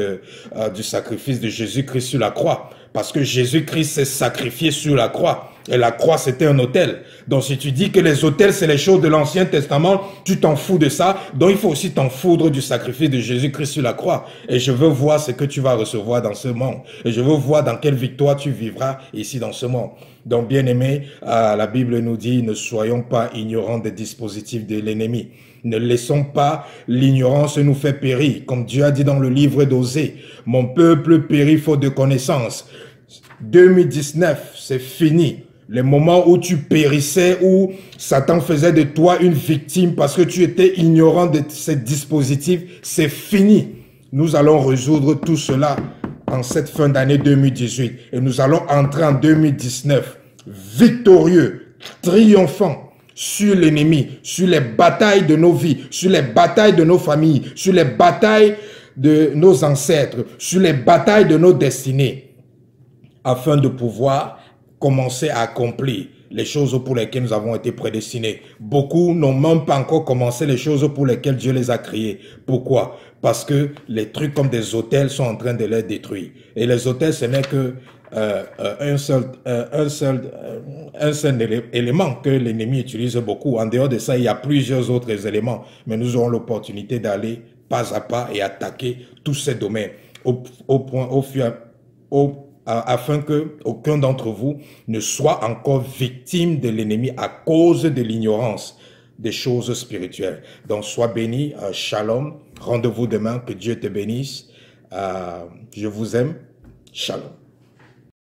du sacrifice de Jésus-Christ sur la croix. Parce que Jésus-Christ s'est sacrifié sur la croix. Et la croix, c'était un autel. Donc, si tu dis que les autels, c'est les choses de l'Ancien Testament, tu t'en fous de ça. Donc, il faut aussi t'en foudre du sacrifice de Jésus-Christ sur la croix. Et je veux voir ce que tu vas recevoir dans ce monde. Et je veux voir dans quelle victoire tu vivras ici dans ce monde. Donc, bien aimé, la Bible nous dit, ne soyons pas ignorants des dispositifs de l'ennemi. Ne laissons pas l'ignorance nous faire périr. Comme Dieu a dit dans le livre d'Osée, mon peuple périt faute de connaissance. 2019, c'est fini. Le moment où tu périssais, où Satan faisait de toi une victime parce que tu étais ignorant de ces dispositifs, c'est fini. Nous allons résoudre tout cela en cette fin d'année 2018. Et nous allons entrer en 2019 victorieux, triomphant sur l'ennemi, sur les batailles de nos vies, sur les batailles de nos familles, sur les batailles de nos ancêtres, sur les batailles de nos destinées, afin de pouvoir commencer à accomplir les choses pour lesquelles nous avons été prédestinés. Beaucoup n'ont même pas encore commencé les choses pour lesquelles Dieu les a créés. Pourquoi? Parce que les trucs comme des hôtels sont en train de les détruire. Et les hôtels, ce n'est que un seul élément que l'ennemi utilise beaucoup. En dehors de ça, il y a plusieurs autres éléments. Mais nous aurons l'opportunité d'aller pas à pas et attaquer tous ces domaines afin que aucun d'entre vous ne soit encore victime de l'ennemi à cause de l'ignorance des choses spirituelles. Donc, sois béni, shalom, rendez-vous demain, que Dieu te bénisse, je vous aime, shalom.